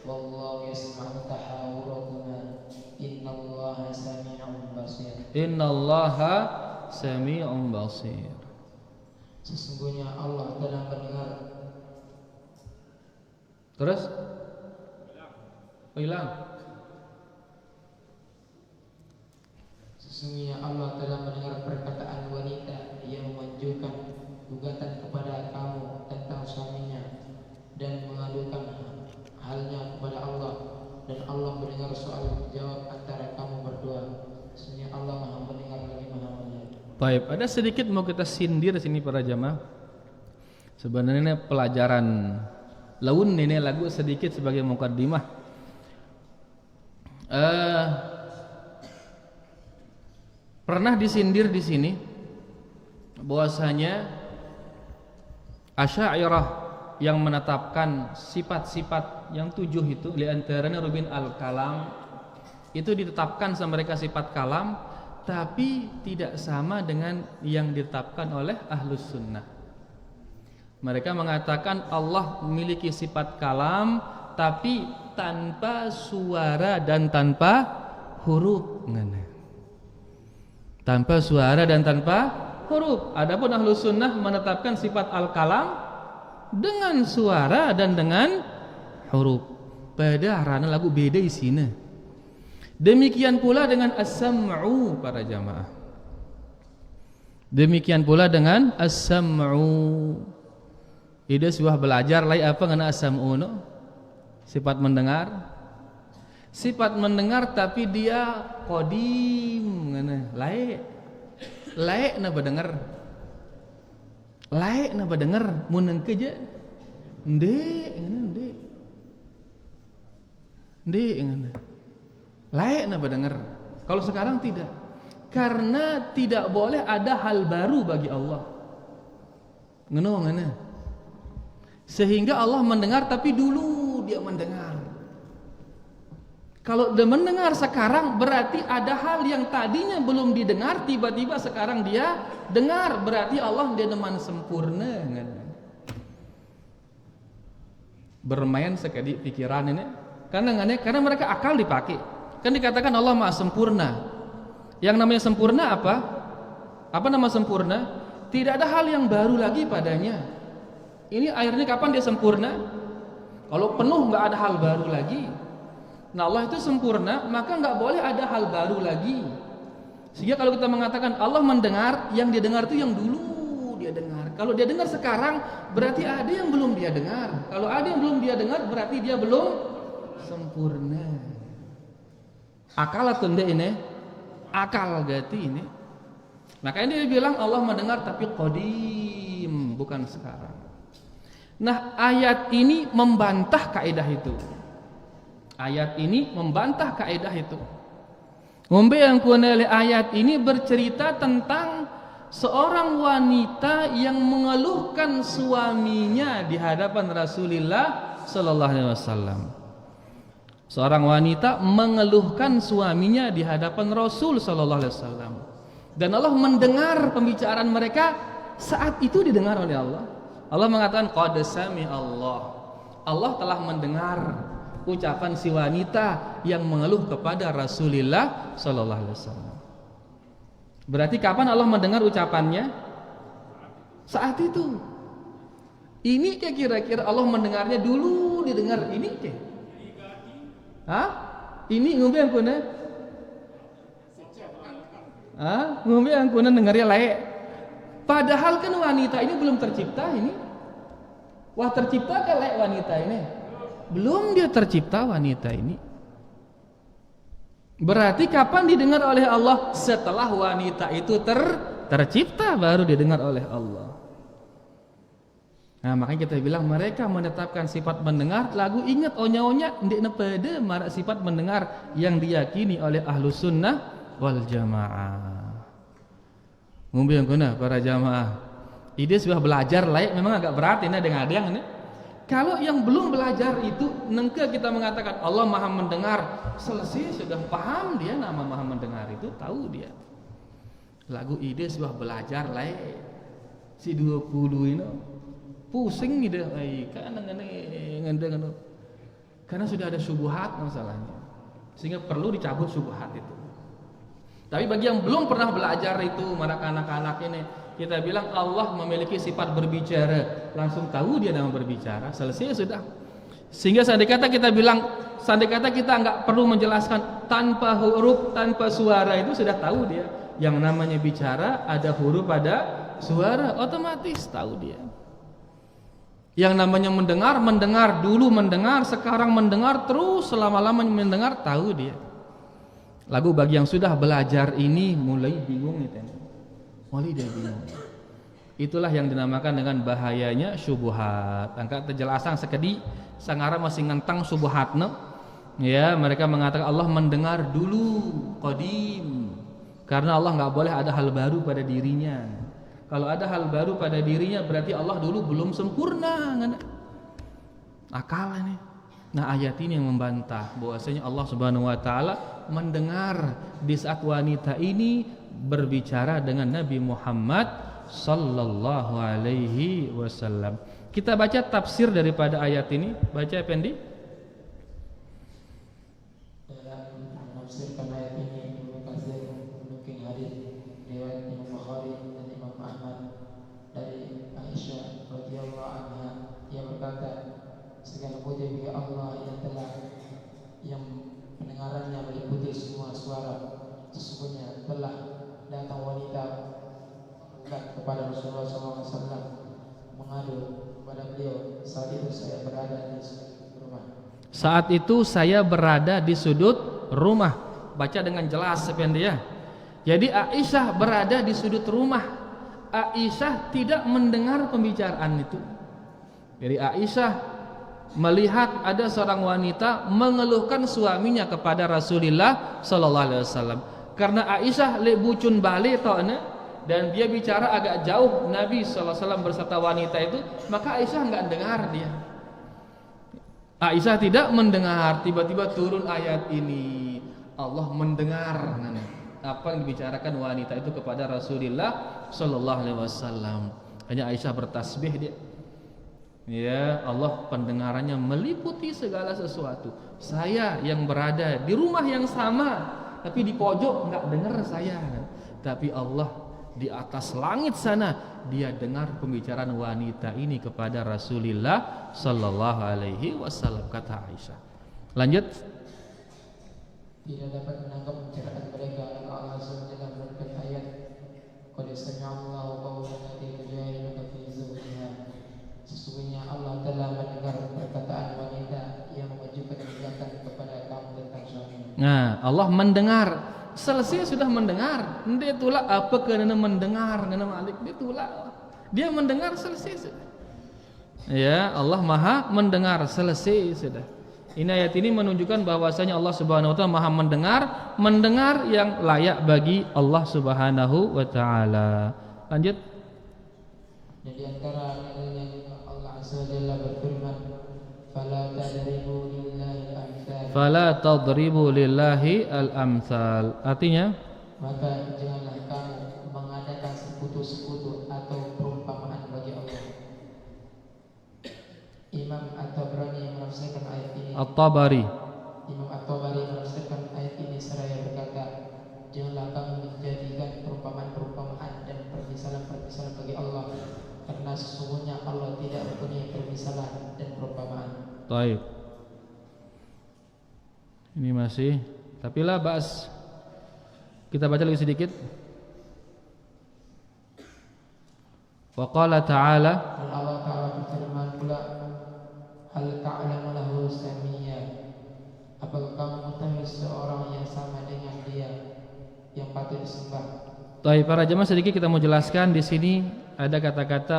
wallahu yasma'u tahawurakuma, innallaha sami'un basir." Innallaha sami'un basir. Sesungguhnya Allah telah mendengar. Terus? Hilang. Sesungguhnya Allah telah mendengar perkataan wanita yang mengajukan gugatan kepada kamu tentang suaminya dan mengadukan halnya kepada Allah, dan Allah mendengar soal jawab antara kamu berdua. Sesungguhnya Allah Maha mendengar lagi Maha melihat. Baik, ada sedikit mau kita sindir di sini para jamaah. Sebenarnya ini pelajaran laun ini lagu sedikit sebagai mukaddimah. Pernah disindir di sini bahwasanya Asy'ariyah yang menetapkan sifat-sifat yang 7 itu, di antaranya Rubin al-Kalam, itu ditetapkan sama mereka sifat kalam, tapi tidak sama dengan yang ditetapkan oleh Ahlus Sunnah. Mereka mengatakan Allah memiliki sifat kalam tapi tanpa suara dan tanpa huruf. Tanpa suara dan tanpa huruf. Adapun Ahlus Sunnah menetapkan sifat al-kalam dengan suara dan dengan huruf. Padahal lagu beda isinya. Demikian pula dengan as-sam'u para jamaah. Demikian pula dengan as-sam'u. Ide sudah belajar lai apa ngana as-sam'u no? Sifat mendengar. Sifat mendengar tapi dia qadim ngana, laik. Laik na berdengar. Laik na berdengar mun engke je. Ende ngana ende. Ende ngana. Laik na berdengar. Kalau sekarang tidak. Karena tidak boleh ada hal baru bagi Allah. Ngono ngana. Sehingga Allah mendengar tapi dulu dia mendengar. Kalau dia mendengar sekarang berarti ada hal yang tadinya belum didengar tiba-tiba sekarang dia dengar, berarti Allah dia neman sempurna. Bermain sekali pikiran ini karena mereka akal dipakai. Kan dikatakan Allah Maha sempurna. Yang namanya sempurna apa? Apa nama sempurna? Tidak ada hal yang baru lagi padanya. Ini akhirnya kapan dia sempurna? Kalau penuh nggak ada hal baru lagi. Nah Allah itu sempurna, maka nggak boleh ada hal baru lagi. Sehingga kalau kita mengatakan Allah mendengar, yang dia dengar itu yang dulu dia dengar. Kalau dia dengar sekarang, berarti ada yang belum dia dengar. Kalau ada yang belum dia dengar, berarti dia belum sempurna. Akal atau enggak ini? Akal gati ini. Makanya dia bilang Allah mendengar tapi qadim, bukan sekarang. Nah ayat ini membantah kaidah itu. Ayat ini membantah kaidah itu. Ngombe yang kuanele ayat ini bercerita tentang seorang wanita yang mengeluhkan suaminya di hadapan Rasulullah sallallahu alaihi wasallam. Seorang wanita mengeluhkan suaminya di hadapan Rasul sallallahu alaihi wasallam. Dan Allah mendengar pembicaraan mereka saat itu didengar oleh Allah. Allah mengatakan qad sami Allah. Allah telah mendengar ucapan si wanita yang mengeluh kepada Rasulullah sallallahu alaihi wasallam. Berarti kapan Allah mendengar ucapannya? Saat itu. Ini kira-kira Allah mendengarnya dulu didengar ini ke? Hah? Ini ngombe yang kuna? Hah? Ngombe yang kuna dengarnya layak. Padahal kan wanita ini belum tercipta ini. Wah, tercipta kan layak wanita ini? Belum dia tercipta wanita ini. Berarti kapan didengar oleh Allah? Setelah wanita itu tercipta baru didengar oleh Allah. Nah, makanya kita bilang mereka menetapkan sifat mendengar. Lagu ingat onya-onya ndek nepede marak sifat mendengar yang diyakini oleh ahlu sunnah wal jamaah. Ngombe yang guna para jamaah. Ide sudah belajar layak memang agak berat ini dengan ada yang ini. Kalau yang belum belajar itu nengke kita mengatakan Allah Maha mendengar, selesai sudah paham dia nama Maha mendengar itu tahu dia. Lagu ide sudah belajar layak. Si 20 ini pusing gitu, karena sudah ada syubhat masalahnya, sehingga perlu dicabut syubhat itu. Tapi bagi yang belum pernah belajar itu, anak-anak ini, kita bilang Allah memiliki sifat berbicara, langsung tahu dia nama berbicara, selesai sudah. Sehingga seandainya kata kita bilang, seandainya kata kita nggak perlu menjelaskan tanpa huruf, tanpa suara itu sudah tahu dia. Yang namanya bicara ada huruf, ada suara, otomatis tahu dia. Yang namanya mendengar dulu mendengar, sekarang mendengar terus selama-lamanya mendengar, tahu dia. Lagu bagi yang sudah belajar ini mulai bingung itu. Mulai dia bingung. Itulah yang dinamakan dengan bahayanya syubhat. Angka terjelasan sekedi sangara masih ngentang syubhatna. Ya, mereka mengatakan Allah mendengar dulu qadim. Karena Allah enggak boleh ada hal baru pada dirinya. Kalau ada hal baru pada dirinya berarti Allah dulu belum sempurna. Akal ini. Nah, ayat ini yang membantah bahwasanya Allah Subhanahu wa taala mendengar di saat wanita ini berbicara dengan Nabi Muhammad sallallahu alaihi wasallam. Kita baca tafsir daripada ayat ini. Baca Pendi. Dalam menafsirkan ayat ini Ibnu Katsir menukil hadis riwayat Imam Bukhari dan Imam Ahmad dari Aisyah radhiyallahu anha yang berkata, segala puji bagi Allah yang pendengarannya meliputi semua suara. Sesungguhnya telah datang wanita kepada Rasulullah SAW mengadu kepada beliau. Saat itu saya berada di sudut rumah. Saat itu saya berada di sudut rumah. Baca dengan jelas sependi ya. Jadi Aisyah berada di sudut rumah. Aisyah tidak mendengar pembicaraan itu. Jadi Aisyah melihat ada seorang wanita mengeluhkan suaminya kepada Rasulullah sallallahu alaihi wasallam. Karena Aisyah bucun balik dan dia bicara agak jauh Nabi sallallahu alaihi wasallam berserta wanita itu, maka Aisyah enggak dengar dia. Aisyah tidak mendengar, tiba-tiba turun ayat ini. Allah mendengar apa yang dibicarakan wanita itu kepada Rasulullah sallallahu alaihi wasallam. Hanya Aisyah bertasbih dia. Ya, Allah pendengarannya meliputi segala sesuatu. Saya yang berada di rumah yang sama, tapi di pojok enggak dengar saya. Tapi Allah di atas langit sana, dia dengar pembicaraan wanita ini kepada Rasulullah sallallahu alaihi wasallam, kata Aisyah. Lanjut. Tidak dapat menangkap pembicaraan mereka karena Allah SWT menurunkan ayat qad sami'allahu qawlan allati tujadiluka fi zawjiha. Sesungguhnya Allah telah mendengar perkataan wanita yang mengajukan gugatan kepada kamu tentang suaminya. Nah, Allah mendengar. Selesai sudah mendengar. Dia tulak apa kena mendengar kena Malik. Dia tulak. Dia mendengar selesai sudah. Ya, Allah Maha mendengar selesai sudah. Ini ayat ini menunjukkan bahwasanya Allah Subhanahu wa taala Maha mendengar yang layak bagi Allah Subhanahu wa taala. Lanjut. Jadi antara dalilnya Allah Azza wa Jalla berfirman, "Fala tadribu lillahi al-amsal." Fala tadribu lillahi al-amsal. Artinya, maka janganlah kamu mengadakan sekutu-sekutu atau perumpamaan bagi Allah. Imam At-Tabrani menafsirkan ayat ini. At-Tabari. Imam At-Tabari menafsirkan ayat ini seraya berkata, janganlah kamu menjadikan perumpamaan-perumpamaan dan permisalan-permisalan bagi Allah, karena sesungguhnya Allah tidak mempunyai permisalan dan perumpamaan. Baik. Ini masih, tapi lah bahas. Kita baca lagi sedikit. Wa qala ta'ala, dan Allah Ta'ala berfirman pula, hal ta'lamu lahu samiyya, apakah kamu mengetahui seorang yang sama dengan dia yang patut disembah? Baik, para jemaah sedikit kita mau jelaskan di sini ada kata-kata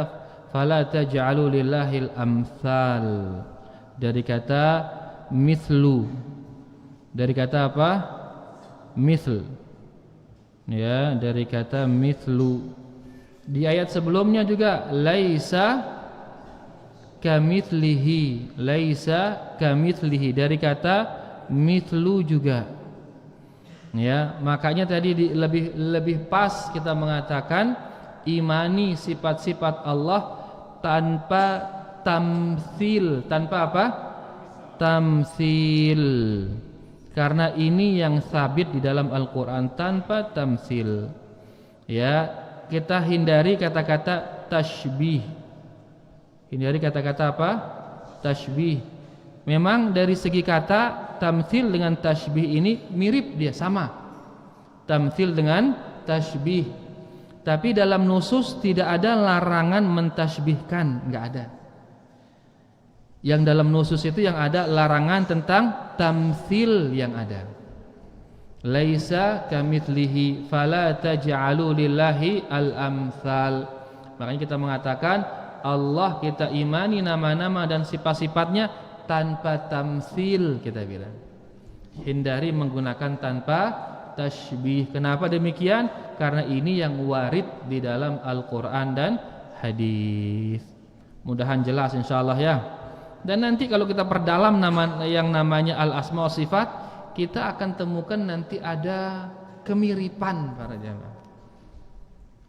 fala taj'alu lillahil amsal. Dari kata mithlu. Dari kata apa? Mithl. Ya, dari kata mithlu. Di ayat sebelumnya juga laisa kamitslihi, laisa kamitslihi, dari kata mithlu juga. Ya, makanya tadi lebih pas kita mengatakan imani sifat-sifat Allah tanpa tamtsil, tanpa apa? Tamtsil. Karena ini yang sabit di dalam Al-Qur'an, tanpa tamtsil. Ya, kita hindari kata-kata tashbih. Hindari kata-kata apa? Tashbih. Memang dari segi kata tamtsil dengan tashbih ini mirip, dia sama. Tamtsil dengan tashbih. Tapi dalam nusus tidak ada larangan mentashbihkan, enggak ada. Yang dalam nusus itu yang ada larangan tentang tamtsil yang ada. Laisa kamitslihi fala taj'alu lillahi al-amsal. Makanya kita mengatakan Allah kita imani nama-nama dan sifat-sifatnya tanpa tamtsil, kita bilang. Hindari menggunakan tanpa tashbih. Kenapa demikian? Karena ini yang warid di dalam Al-Qur'an dan hadis. Mudahan jelas insyaallah ya. Dan nanti kalau kita perdalam nama yang namanya al-asma wa sifat, kita akan temukan nanti ada kemiripan para jamaah.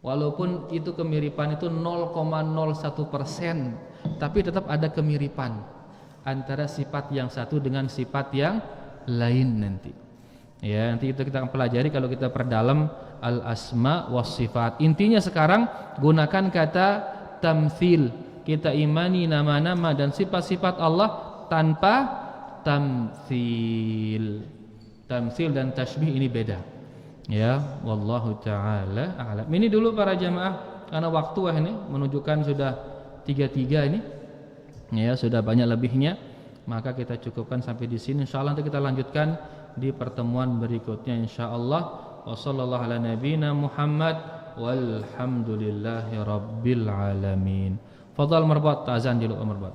Walaupun itu kemiripan itu 0,01%, tapi tetap ada kemiripan antara sifat yang satu dengan sifat yang lain nanti. Ya, nanti itu kita akan pelajari kalau kita perdalam al-asma wa sifat. Intinya sekarang gunakan kata tamtsil. Kita imani nama-nama dan sifat-sifat Allah tanpa tamtsil. Tamtsil dan tashbih ini beda. Ya, wallahu taala a'lam. Ini dulu para jamaah karena waktu ini menunjukkan sudah 3:03 ini. Ya, sudah banyak lebihnya. Maka kita cukupkan sampai di sini. Insyaallah nanti kita lanjutkan di pertemuan berikutnya insyaallah. Wassallallahu ala nabiyyina Muhammad walhamdulillahi rabbil alamin. Fadhal marbat, azan dulu marbat.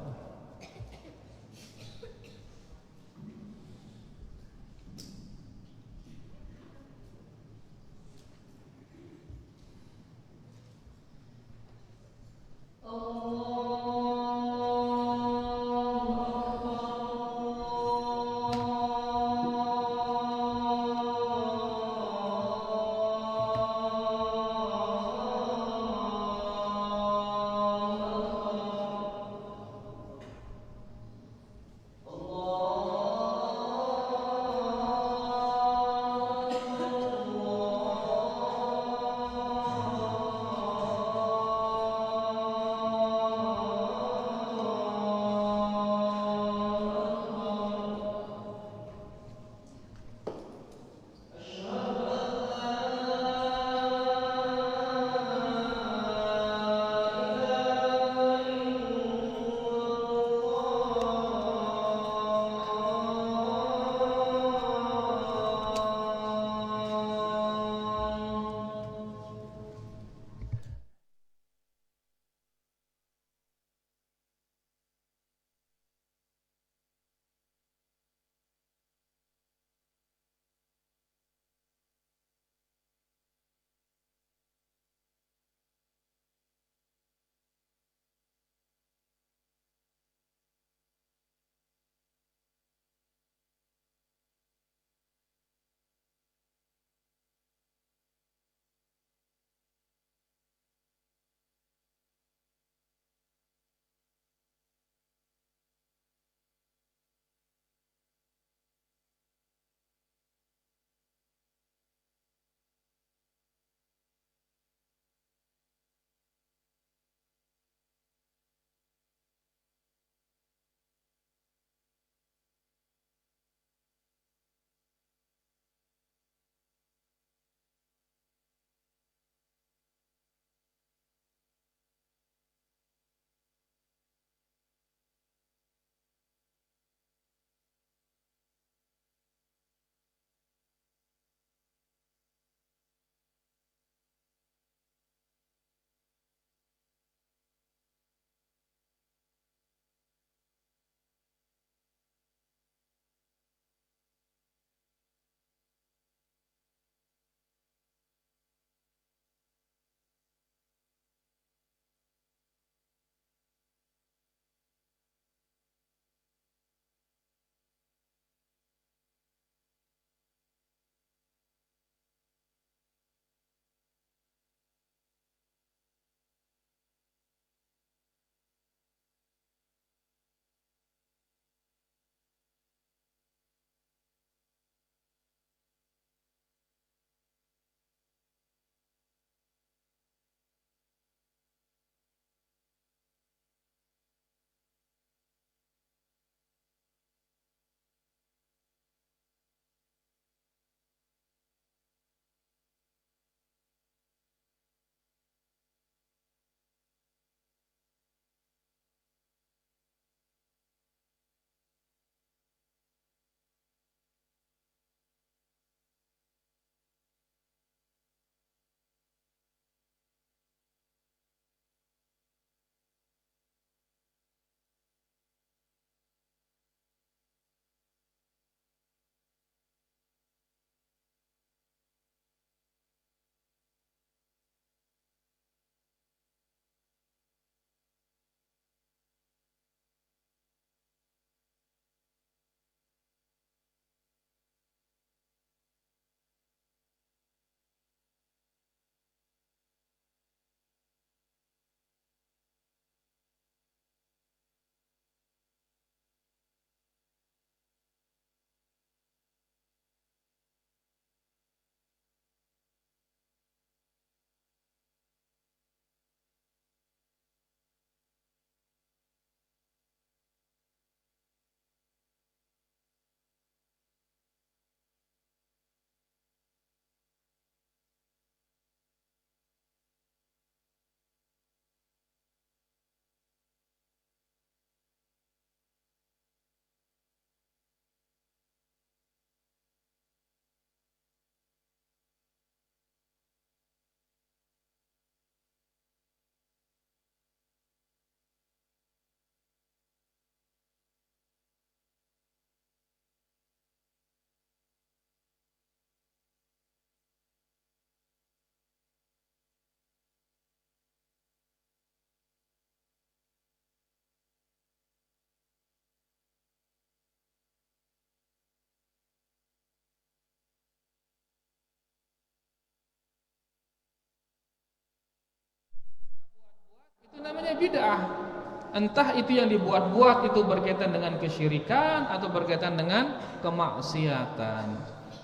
bid'ah. Entah itu yang dibuat-buat itu berkaitan dengan kesyirikan atau berkaitan dengan kemaksiatan.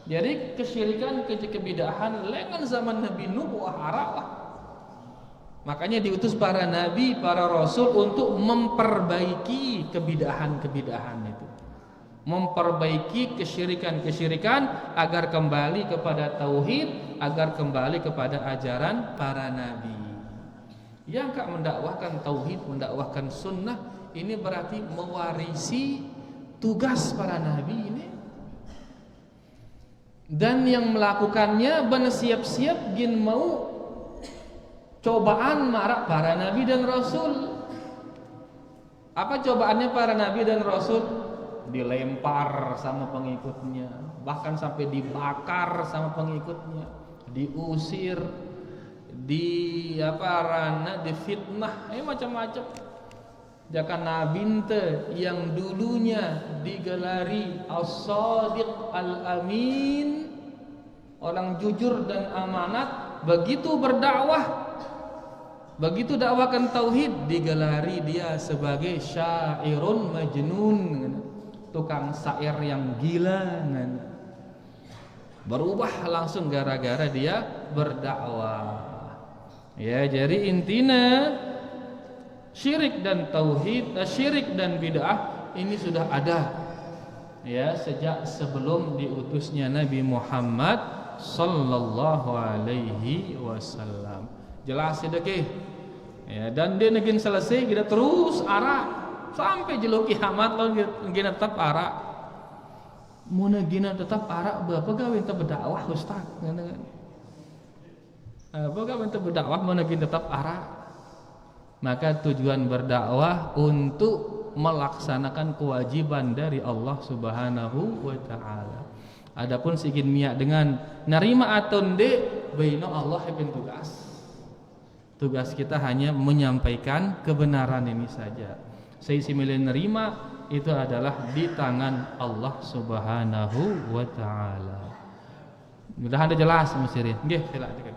Jadi kesyirikan, kebid'ahan lengan zaman Nabi Nuh haraklah. Makanya diutus para nabi, para rasul untuk memperbaiki kebid'ahan itu. Memperbaiki kesyirikan agar kembali kepada tauhid, agar kembali kepada ajaran para nabi. Yang enggak mendakwahkan tauhid, mendakwahkan sunnah, ini berarti mewarisi tugas para nabi ini. Dan yang melakukannya bersiap-siap gin mau cobaan marak para nabi dan rasul. Apa cobaannya para nabi dan rasul? Dilempar sama pengikutnya, bahkan sampai dibakar sama pengikutnya, diusir, difitnah, macam-macam. Jaka nabi yang dulunya digelari as-sadiq al-amin, orang jujur dan amanat, begitu berdakwah, begitu dakwakan tauhid, digelari dia sebagai syairun majnun, tukang syair yang gila. Berubah langsung gara-gara dia berdakwah. Ya, jadi intinya syirik dan tauhid, syirik dan bid'ah ini sudah ada ya sejak sebelum diutusnya Nabi Muhammad sallallahu alaihi wasallam. Jelas sedekah. Ya, dan dia negin selesai kita terus arah sampai jelo kiamat lawan gina tetap arak. Mun gina tetap arak apa gawe ente berdakwah ustaz. Apa gawe ente berdakwah mun gina tetap arak. Maka tujuan berdakwah untuk melaksanakan kewajiban dari Allah Subhanahu wa taala. Adapun sigin miak dengan narima atau ndek baina Allah ibn tugas. Tugas kita hanya menyampaikan kebenaran ini saja. Seisi milih nerima itu adalah di tangan Allah Subhanahu wa taala. Mudah-mudahan ada jelas Musirin. Nggih, silakan.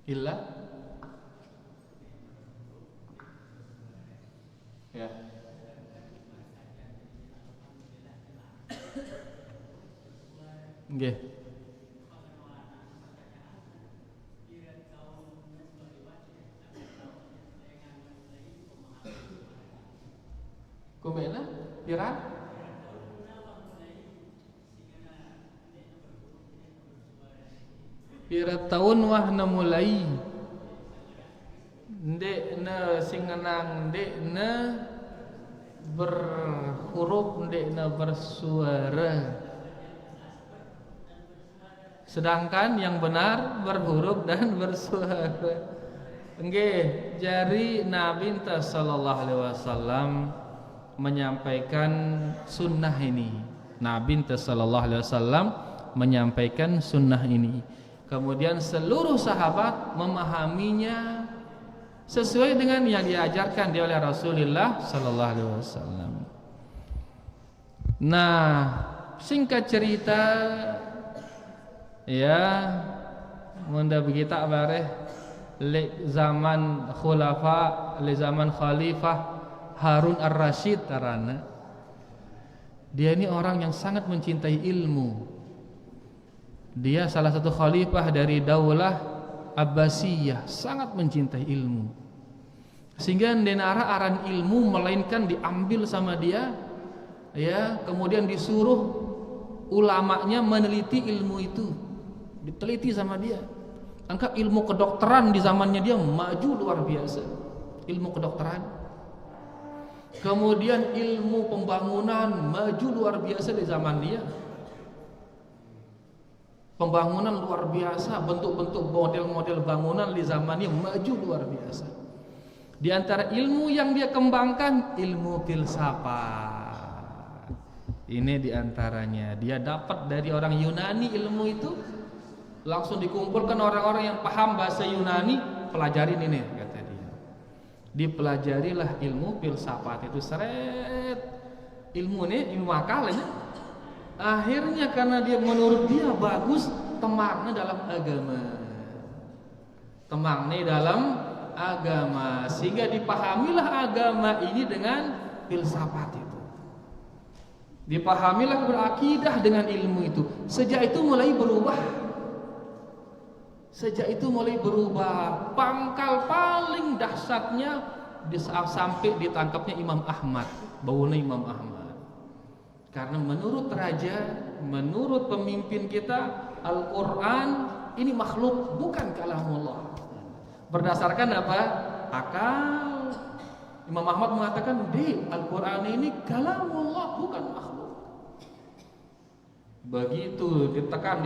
Illa ya. Nggih. Kumena pirang? Pira tahun wah na mulai ndek na singenang ndek na berhuruf ndek na bersuara. Sedangkan yang benar berhuruf dan bersuara. Nggih, jari Nabi sallallahu alaihi wasallam menyampaikan sunnah ini. Nabi sallallahu alaihi wasallam menyampaikan sunnah ini. Kemudian seluruh sahabat memahaminya sesuai dengan yang diajarkan oleh Rasulullah sallallahu alaihi wasallam. Nah, singkat cerita ya, munda begitu bareh le zaman khulafa, le zaman khalifah Harun Ar-Rasyid tarana. Dia ini orang yang sangat mencintai ilmu. Dia salah satu khalifah dari Daulah Abbasiyah, sangat mencintai ilmu. Sehingga denara aran ilmu melainkan diambil sama dia, ya, kemudian disuruh ulamanya meneliti ilmu itu, diteliti sama dia. Angka ilmu kedokteran di zamannya dia maju luar biasa, ilmu kedokteran. Kemudian ilmu pembangunan maju luar biasa di zaman dia. Pembangunan luar biasa, bentuk-bentuk model-model bangunan di zamannya maju luar biasa. Di antara ilmu yang dia kembangkan, ilmu filsafat. Ini di antaranya. Dia dapat dari orang Yunani ilmu itu, langsung dikumpulkan orang-orang yang paham bahasa Yunani, pelajarin ini kata dia. Dipelajarilah ilmu filsafat itu seret. Ilmu ini ilmu akal ini. Akhirnya karena dia menurut dia bagus, temangnya dalam agama. Temangnya dalam agama, sehingga dipahamilah agama ini dengan filsafat itu. Dipahamilah berakidah dengan ilmu itu. Sejak itu mulai berubah. Pangkal paling dahsyatnya sampai ditangkapnya Imam Ahmad, baunya Imam Ahmad. Karena menurut raja, menurut pemimpin kita, Al-Quran ini makhluk, bukan kalamullah. Berdasarkan apa? Akal. Imam Ahmad mengatakan, Al-Quran ini kalamullah, bukan makhluk. Begitu ditekan,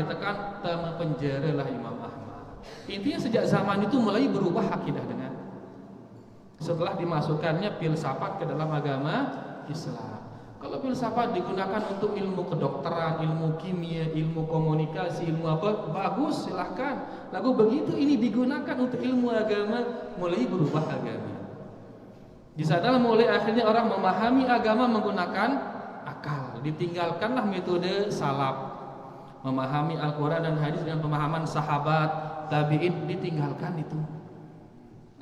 tema penjaralah Imam Ahmad. Intinya sejak zaman itu mulai berubah akidah dengan setelah dimasukkannya filsafat ke dalam agama Islam. Kalau filsafat digunakan untuk ilmu kedokteran, ilmu kimia, ilmu komunikasi, ilmu apa, bagus, silahkan. Lalu begitu ini digunakan untuk ilmu agama, mulai berubah agama. Di sana mulai akhirnya orang memahami agama menggunakan akal. Ditinggalkanlah metode salaf, memahami Al-Quran dan hadis dengan pemahaman sahabat, tabi'in, ditinggalkan itu.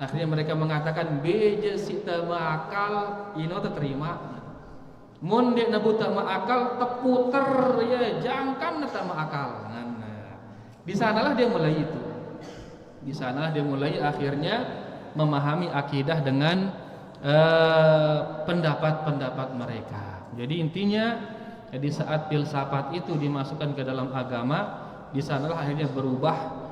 Akhirnya mereka mengatakan beja sita ma'akal ino terima. Mun dek nabuta ma'akal teputer ya jangkan nata ma'akal. Di sanalah dia mulai itu. Di sanalah dia mulai akhirnya memahami akidah dengan pendapat-pendapat mereka. Jadi intinya di saat filsafat itu dimasukkan ke dalam agama, di sanalah akhirnya berubah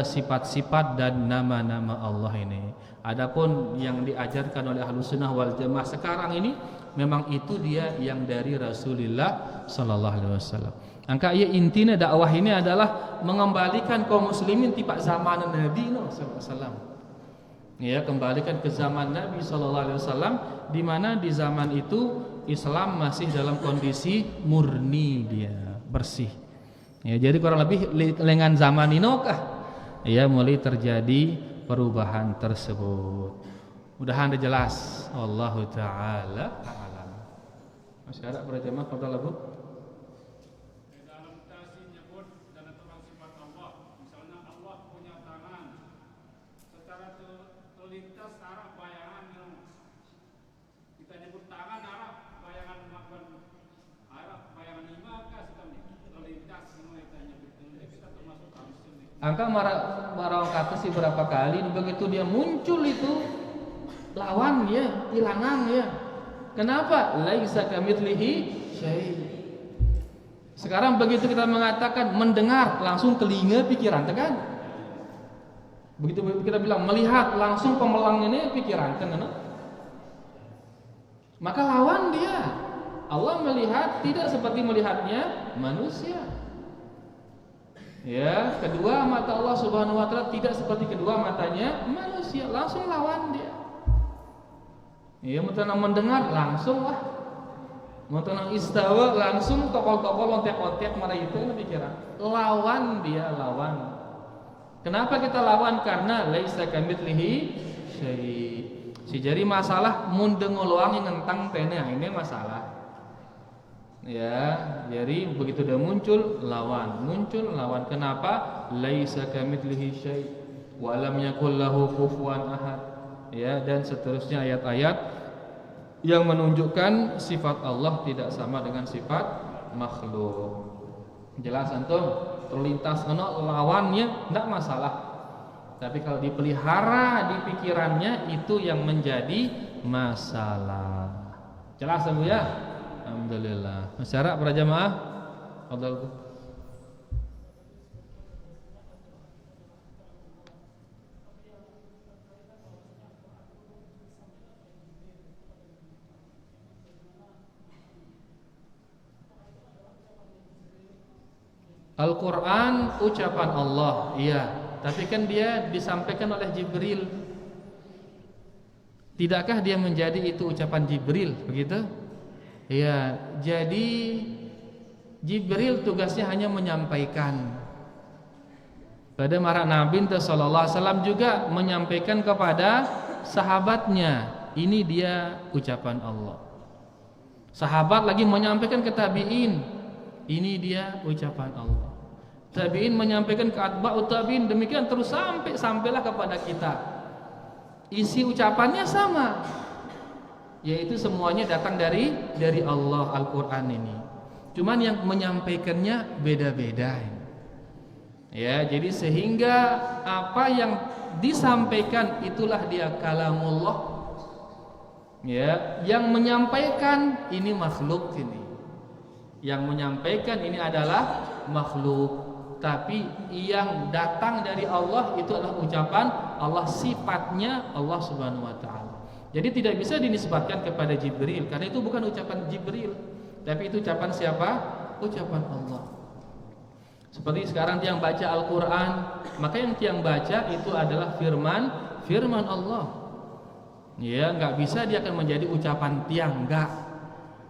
sifat-sifat dan nama-nama Allah ini. Adapun yang diajarkan oleh Ahlus Sunnah wal Jamaah sekarang ini memang itu dia yang dari Rasulullah sallallahu alaihi wasallam. Angka ya intinya dakwah ini adalah mengembalikan kaum muslimin tiba zaman Nabi sallallahu alaihi wasallam. Ya, kembalikan ke zaman Nabi sallallahu alaihi wasallam, di mana di zaman itu Islam masih dalam kondisi murni, dia bersih. Ya, jadi kurang lebih lengan zaman inokah ya mulai terjadi perubahan tersebut. Mudah-mudahan jelas. Wallahu taala a'lam. Masih ada para jemaah qadal Bu? Dalam tafsir nyebut dalam tentang sifat Allah, misalnya Allah punya tangan. Secara terlintas arah bayangan kita nyebut tangan arah bayangan makan arah bayangan lima kah terlintas semua kita nyebut. Kita termasuk tafsir. Angka marah kata sih berapa kali begitu dia muncul itu lawan ya, hilangan ya. Kenapa? Laisa kamitslihi syai'. Sekarang begitu kita mengatakan mendengar, langsung telinga pikiran kan? Begitu kita bilang melihat, langsung pemelang ini pikiran kan? Maka lawan dia. Allah melihat tidak seperti melihatnya manusia. Ya, kedua mata Allah Subhanahu wa taala tidak seperti kedua matanya manusia, langsung lawan dia. Ya, mentenang mendengar langsung lah. Mentenang istawa langsung tokol-tokol lontek-lontek marah itu pikiran. Lawan dia, lawan. Kenapa kita lawan? Karena laisa kamitslihi syai'. Si jadi masalah mun dengoloang yang ngentang tena ini masalah. Ya, jadi begitu dia muncul lawan. Kenapa? Laisa kamitslihi syai' wa lam yakul lahu kufuwan ahad. Ya, dan seterusnya ayat-ayat yang menunjukkan sifat Allah tidak sama dengan sifat makhluk. Jelas antum? Terlintas lawannya tidak masalah. Tapi kalau dipelihara di pikirannya itu yang menjadi masalah. Jelas Bu ya? Alhamdulillah. Masyarakat para jamaah, fadhal. Al-Quran ucapan Allah, iya. Tapi kan dia disampaikan oleh Jibril. Tidakkah dia menjadi itu ucapan Jibril, begitu? Iya. Jadi Jibril tugasnya hanya menyampaikan. Pada para Nabi sallallahu alaihi wasallam juga menyampaikan kepada sahabatnya, ini dia ucapan Allah. Sahabat lagi menyampaikan ke tabi'in. ini dia ucapan Allah. Tabi'in menyampaikan ke atba'ut tabi'in, demikian terus sampailah kepada kita. Isi ucapannya sama, yaitu semuanya datang dari Allah, Al-Qur'an ini. Cuman yang menyampaikannya beda-beda. Ya, jadi sehingga apa yang disampaikan itulah dia kalamullah. Ya, yang menyampaikan ini makhluk ini. Yang menyampaikan ini adalah makhluk. Tapi yang datang dari Allah itu adalah ucapan Allah, sifatnya Allah Subhanahu wa taala. Jadi tidak bisa dinisbatkan kepada Jibril karena itu bukan ucapan Jibril, tapi itu ucapan siapa? Ucapan Allah. Seperti sekarang tiang baca Al-Qur'an, maka yang tiang baca itu adalah firman Allah. Ya, enggak bisa dia akan menjadi ucapan tiang, enggak.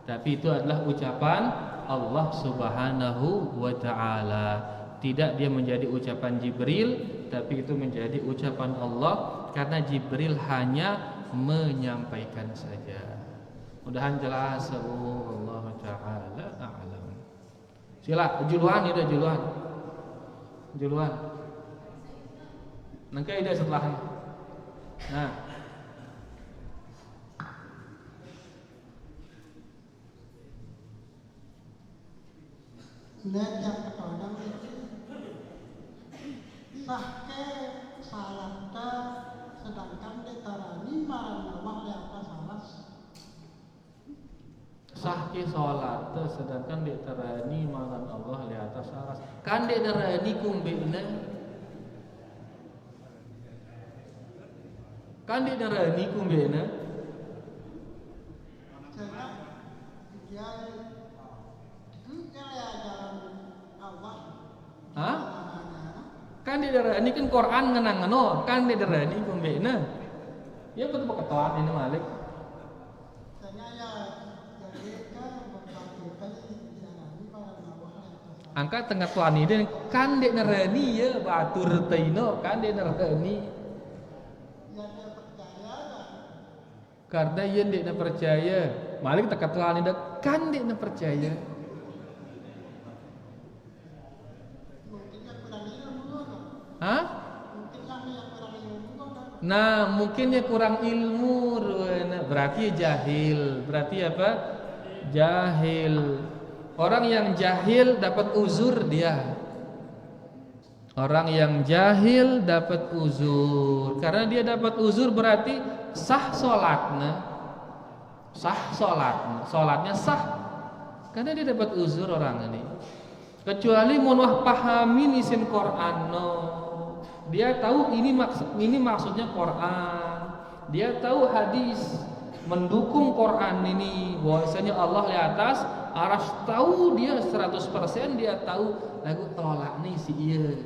Tapi itu adalah ucapan Allah Subhanahu wa taala. Tidak dia menjadi ucapan Jibril, tapi itu menjadi ucapan Allah karena Jibril hanya menyampaikan saja. Mudah-mudahan jelas. Allah taala a'lam. Sila juluan itu juluan. Nangka ida setelahnya. Nah, Nada kadang sahke salata sedangkan ditarani marana wah di atas salas. sahke salat sedangkan diterani maran Allah di atas aras. Kan diterani kumbena. Kan diterani kumbena. Karena dia itu ya jalan Allah. Hah? Kan diterani kan Quran ngenang-ngeno, kan diterani kumbena. Ya betul ketuaan ini Malik. Angka tengah tuan ini kan dek nerani ya batur taino kan dek nerani. Karena ia dek percaya. Malik tengah tuan ini kan dek percaya. Hah? Nah, mungkinnya kurang ilmu, berarti jahil. Berarti apa? Jahil. Orang yang jahil dapat uzur dia. Orang yang jahil dapat uzur. Karena dia dapat uzur berarti sah salatnya. Sah salatnya. Salatnya sah. Karena dia dapat uzur orang ini. Kecuali mohon pahami isin Quran no. Dia tahu ini maksudnya Quran. Dia tahu hadis mendukung Quran ini bahwasanya Allah di atas aras, tahu dia 100% dia tahu lagu tolak nih si iya.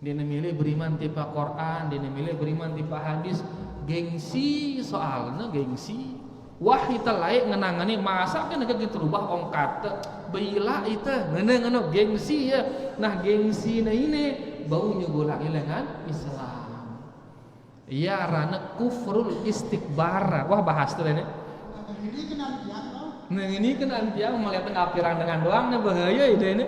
Dia memilih beriman tipe Quran, dia memilih beriman tipe hadis, gengsi soalnya gengsi. Wah kita layak ngenangani masa kan agak gitu rubah ongkat bila itu ngenang gengsi ya. Nah gengsi nah ini baunya golak ilengan Islam. Iya rana kufrul istikbar. Wah bahas tuh ini. Ini kenal dia Nah ini kan antiang melihat ngapiran dengan doang, nah bahaya ide ini.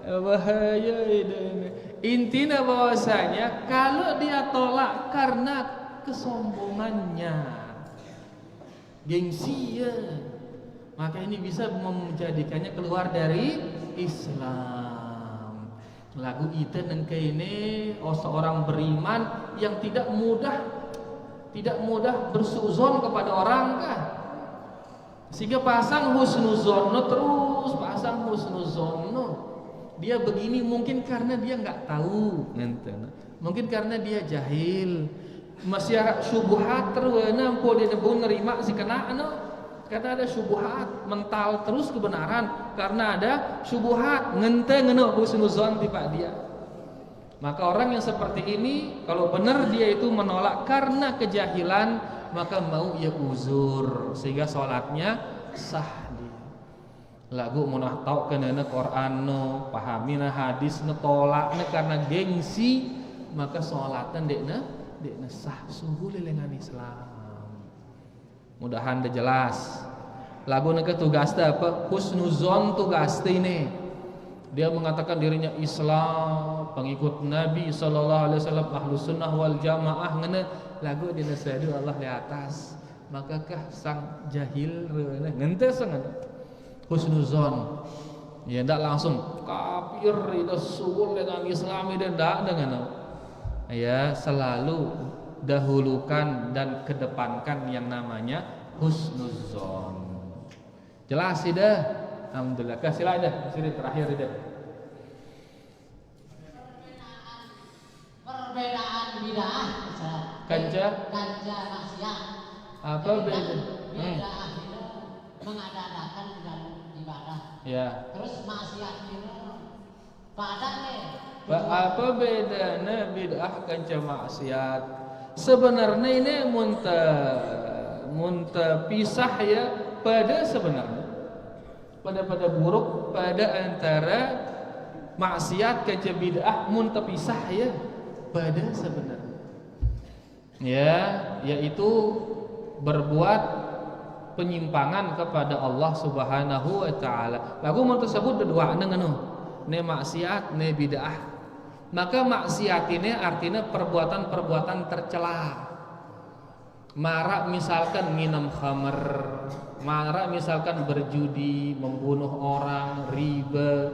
Bahaya ide ini. Intinya bahwasanya kalau dia tolak karena kesombongannya, gengsi ya, maka ini bisa menjadikannya keluar dari Islam. Lagu itu dan ini seorang beriman yang tidak mudah bersuzon kepada orang kan. Sehingga pasang husnuzonno terus, pasang husnuzonno. Dia begini mungkin karena dia nggak tahu, mungkin karena dia jahil, masih syubhat terus, nampu dia pun nerima si kena, karena ada syubhat, mental terus kebenaran, karena ada syubhat, ngeno husnuzon tiba dia. Maka orang yang seperti ini, kalau benar dia itu menolak karena kejahilan, maka mau ia uzur sehingga sholatnya sah dia. Lagu munah tau kenana Quran no, pahamina hadis no, tolaknya karena gengsi, maka sholatnya dekna sah suhu lelengan Islam. Mudahan dah jelas. Lagu neka tugas apa? Husnuzon tugas ini. Dia mengatakan dirinya Islam, pengikut Nabi sallallahu alaihi wasallam, ahlus sunnah wal jamaah ngene lagu di nasadu Allah di atas. Makakah sang jahil ngente sangat husnuzon. Ya ndak langsung kafir itu subul dengan Islam itu ndak dengan. Ya selalu dahulukan dan kedepankan yang namanya husnuzon. Jelas tidak? Alhamdulillah. Kasihlah dah, sini terakhir dah. Perbedaan bid'ah Kanja maksiat. apa beda? Bid'ah itu mengadakan dalam ibadah. Ya. Terus maksiat itu padan nih. Apa bedanya bid'ah kanja maksiat? Sebenarnya ini munta pisah ya pada sebenarnya. Pada buruk pada antara maksiat ke bid'ah mun terpisah ya pada sebenarnya ya, yaitu berbuat penyimpangan kepada Allah Subhanahu wa taala. Lagu mun tersebut dua dengan ne maksiat ne bid'ah. Maka maksiat ini artinya perbuatan-perbuatan tercela. Marak misalkan minum khamr, marak misalkan berjudi, membunuh orang, riba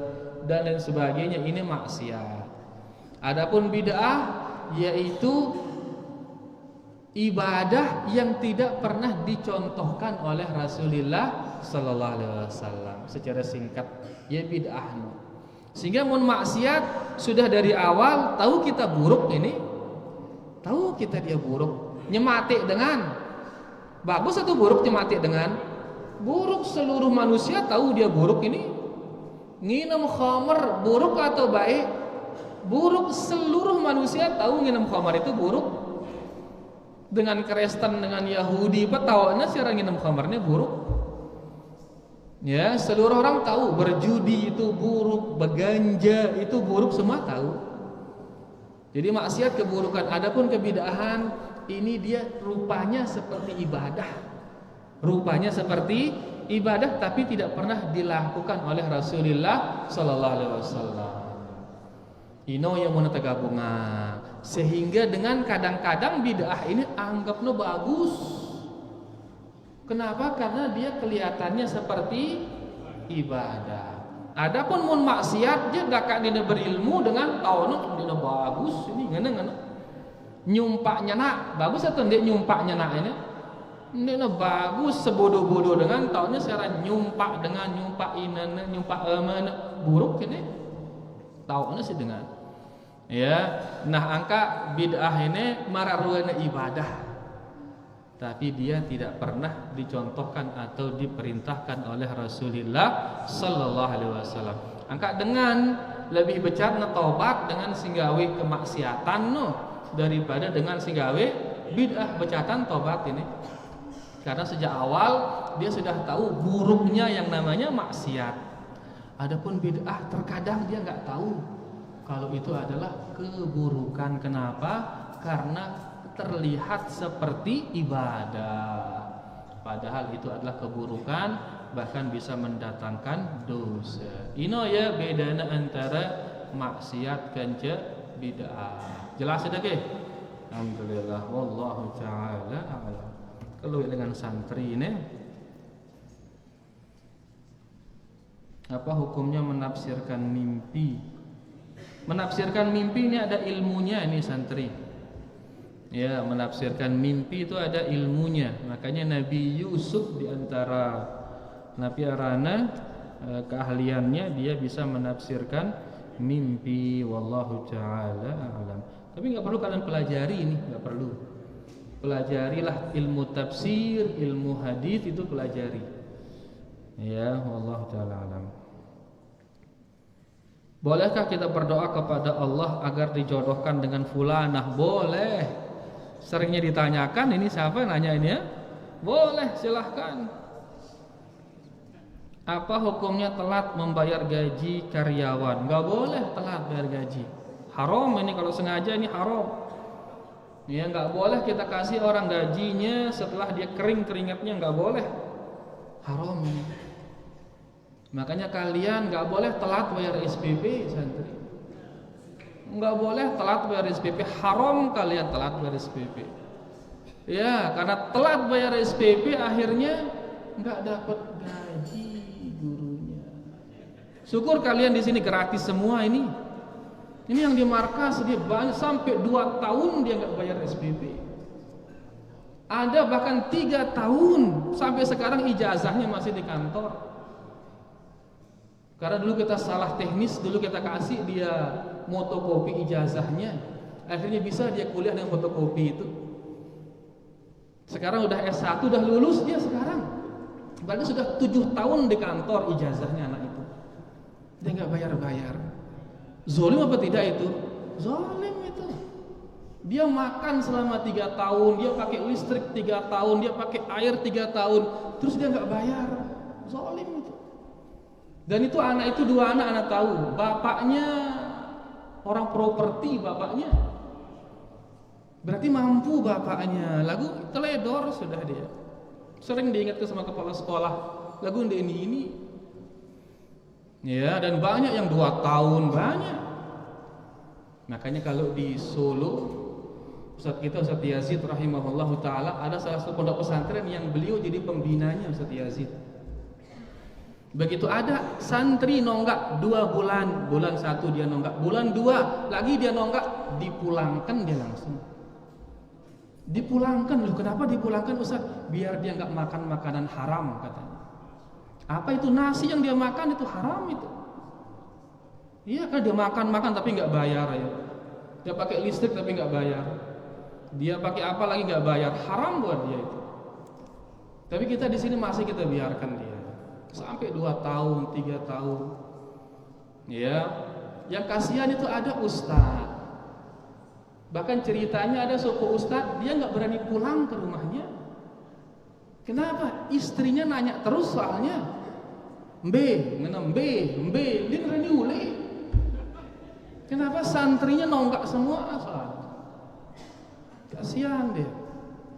dan lain sebagainya, ini maksiat. Adapun bid'ah yaitu ibadah yang tidak pernah dicontohkan oleh Rasulullah sallallahu alaihi wasallam. Secara singkat ya bid'ah. Sehingga mun maksiat sudah dari awal tahu kita buruk ini, tahu kita dia buruk. Nyemati dengan bagus atau buruk? Nyemati dengan buruk. Seluruh manusia tahu dia buruk ini. Nginum khamr buruk atau baik? Buruk. Seluruh manusia tahu nginum khamr itu buruk. Dengan Kristen, dengan Yahudi, tahunya siapa nginum khamrnya buruk. Ya, seluruh orang tahu berjudi itu buruk, beganja itu buruk, semua tahu. Jadi maksiat keburukan. Adapun kebid'ahan ini dia rupanya seperti ibadah. Rupanya seperti ibadah tapi tidak pernah dilakukan oleh Rasulullah sallallahu alaihi wasallam. Ino yang mau tegabungan. Sehingga dengan kadang-kadang bid'ah ini anggapnya bagus. Kenapa? Karena dia kelihatannya seperti ibadah. Adapun mun maksiat dia dakak dina berilmu dengan tahu dina bagus ini ngene-ngene. Nyumpaknya nak bagus atau tidak nyumpaknya nak ini? Ini bagus sebodoh-bodoh dengan tahunya secara nyumpak dengan nyumpak inana nyumpak buruk ini tahunya sih dengan ya. Nah angka bid'ah ini mararuana ibadah tapi dia tidak pernah dicontohkan atau diperintahkan oleh Rasulullah sallallahu alaihi wasallam. Angka dengan lebih becat netobat dengan singgawi kemaksiatan daripada dengan singgawe bid'ah becatan tobat ini. Karena sejak awal dia sudah tahu buruknya yang namanya maksiat. Adapun bid'ah terkadang dia nggak tahu kalau itu adalah keburukan. Kenapa? Karena terlihat seperti ibadah. Padahal itu adalah keburukan, bahkan bisa mendatangkan dosa. Ino ya bedana antara maksiat kance bid'ah. Jelas sudah ke? Alhamdulillah wallahu taala a'lam. Kalau dengan santri ini apa hukumnya menafsirkan mimpi? Menafsirkan mimpi ini ada ilmunya ini santri. Ya, menafsirkan mimpi itu ada ilmunya. Makanya Nabi Yusuf di antara nabi arana keahliannya dia bisa menafsirkan mimpi. Wallahu taala a'lam. Tapi nggak perlu kalian pelajari ini, nggak perlu. Pelajarilah ilmu tafsir, ilmu hadis itu pelajari. Ya, wallahu taala a'lam. Bolehkah kita berdoa kepada Allah agar dijodohkan dengan fulanah? Boleh. Seringnya ditanyakan ini siapa nanya ini ya? Boleh, silahkan. Apa hukumnya telat membayar gaji karyawan? Nggak boleh telat bayar gaji. Haram ini kalau sengaja ini haram. Ya nggak boleh kita kasih orang gajinya setelah dia kering keringatnya, nggak boleh. Haram ini. Makanya kalian nggak boleh telat bayar SPP santri. Nggak boleh telat bayar SPP. Haram kalian telat bayar SPP. Ya, karena telat bayar SPP akhirnya nggak dapat gaji gurunya. Syukur kalian di sini gratis semua ini. Ini yang di markas dia banyak sampai 2 tahun dia nggak bayar SPP. Ada bahkan 3 tahun sampai sekarang ijazahnya masih di kantor. Karena dulu kita salah teknis, dulu kita kasih dia fotokopi ijazahnya, akhirnya bisa dia kuliah dengan fotokopi itu. Sekarang udah S1, udah lulus dia sekarang. Berarti sudah 7 tahun di kantor ijazahnya anak itu. Dia nggak bayar-bayar. Zolim apa tidak itu? Zolim itu. Dia makan selama 3 tahun, dia pakai listrik 3 tahun, dia pakai air 3 tahun, terus dia nggak bayar. Zolim itu. Dan itu anak itu 2 anak tahu, bapaknya orang properti bapaknya. Berarti mampu bapaknya. Lagu teledor sudah dia. Sering diingatkan sama kepala sekolah, lagu ini. Ya, dan banyak yang 2 tahun, banyak. Makanya kalau di Solo, Ustaz kita Ustaz Yazid rahimahullahu ta'ala, ada salah satu pondok pesantren yang beliau jadi pembinanya Ustaz Yazid. Begitu ada santri nonggak 2 bulan, bulan 1 dia nonggak, bulan 2 lagi dia nonggak, dipulangkan dia langsung. Dipulangkan loh, kenapa dipulangkan Ustaz? Biar dia nggak makan makanan haram katanya. Apa itu nasi yang dia makan itu haram itu? Iya kan dia makan tapi nggak bayar ya. Dia pakai listrik tapi nggak bayar. Dia pakai apa lagi nggak bayar, haram buat dia itu. Tapi kita di sini masih kita biarkan dia sampai 2 tahun, 3 tahun. Ya, yang kasihan itu ada ustaz. Bahkan ceritanya ada suku ustaz, dia nggak berani pulang ke rumahnya. Kenapa? Istrinya nanya terus soalnya. Mbe, dia berani ule. Kenapa santrinya nonggak semua soal? Kasihan dia.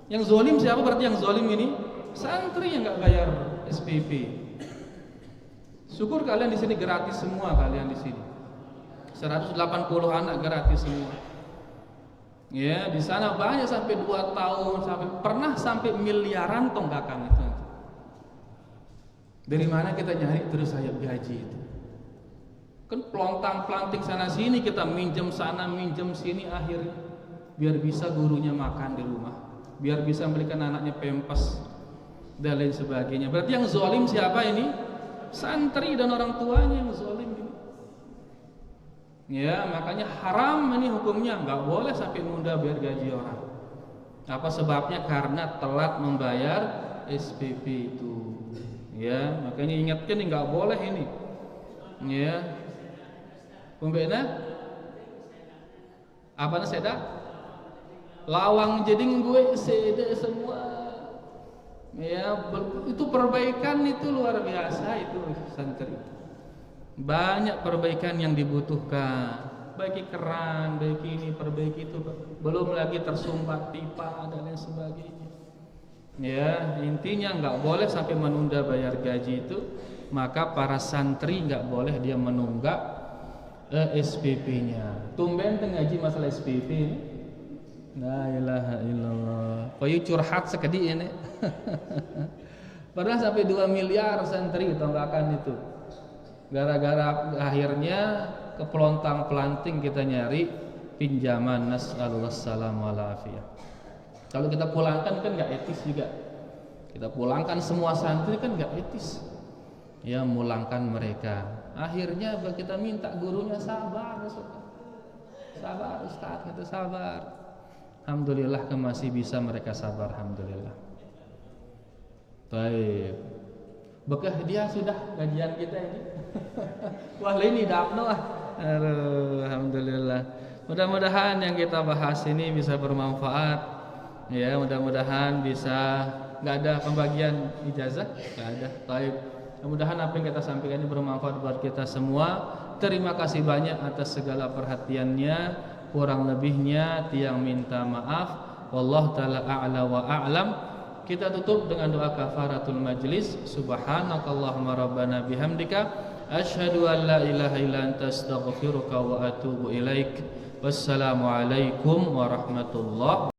Yang zolim siapa? Berarti yang zolim ini santri yang nggak bayar SPP. Syukur kalian di sini gratis semua, kalian di sini 180 anak gratis semua. Ya, di sana banyak sampai 2 tahun, sampai miliaran tonggakan itu. Dari mana kita nyari terus sayap gaji itu? Kan pelontang-pelanting sana sini, kita minjem sana, minjem sini, akhirnya biar bisa gurunya makan di rumah, biar bisa belikan anaknya pempes dan lain sebagainya. Berarti yang zalim siapa ini? Santri dan orang tuanya yang zalim ini. Ya, makanya haram ini hukumnya, nggak boleh sampai nunda biar gaji orang. Apa sebabnya? Karena telat membayar SPP itu. Ya, makanya ingatkan ini nggak boleh ini. Ya, pembina apa seda? Lawang jeding gue seda semua. Ya, itu perbaikan itu luar biasa itu santri. Banyak perbaikan yang dibutuhkan. Baiki keran, baiki ini, perbaiki itu. Belum lagi tersumbat pipa dan lain sebagainya. Ya, intinya nggak boleh sampai menunda bayar gaji itu. Maka para santri nggak boleh dia menunggak SPP-nya. Tumben ngaji masalah SPP ini. La ilaha illallah. Payu curhat sekedi ini. Pernah sampai 2 miliar santri tonggakan itu. Gara-gara akhirnya kepelontang-pelanting kita nyari pinjaman, nas'alullah salam wal afiyah. Kalau kita pulangkan kan nggak etis juga. Kita pulangkan semua santri kan nggak etis. Ya, mulangkan mereka. Akhirnya kita minta gurunya sabar, sabar Ustaz, itu sabar. Alhamdulillah masih bisa mereka sabar, alhamdulillah. Baik. Bekah dia sudah kajian kita ini. Wah, ini dapno ah. Alhamdulillah. Mudah-mudahan yang kita bahas ini bisa bermanfaat. Ya, mudah-mudahan bisa. Enggak ada pembagian ijazah? Enggak ada. Baik. Mudah-mudahan apa yang kita sampaikan ini bermanfaat buat kita semua. Terima kasih banyak atas segala perhatiannya. Kurang lebihnya tiang minta maaf. Wallahu taala a'la wa a'lam. Kita tutup dengan doa kafaratul majlis. Subhanakallahumma rabbana bihamdika asyhadu an la ilaha illa anta astaghfiruka wa atubu ilaik. Wassalamualaikum warahmatullahi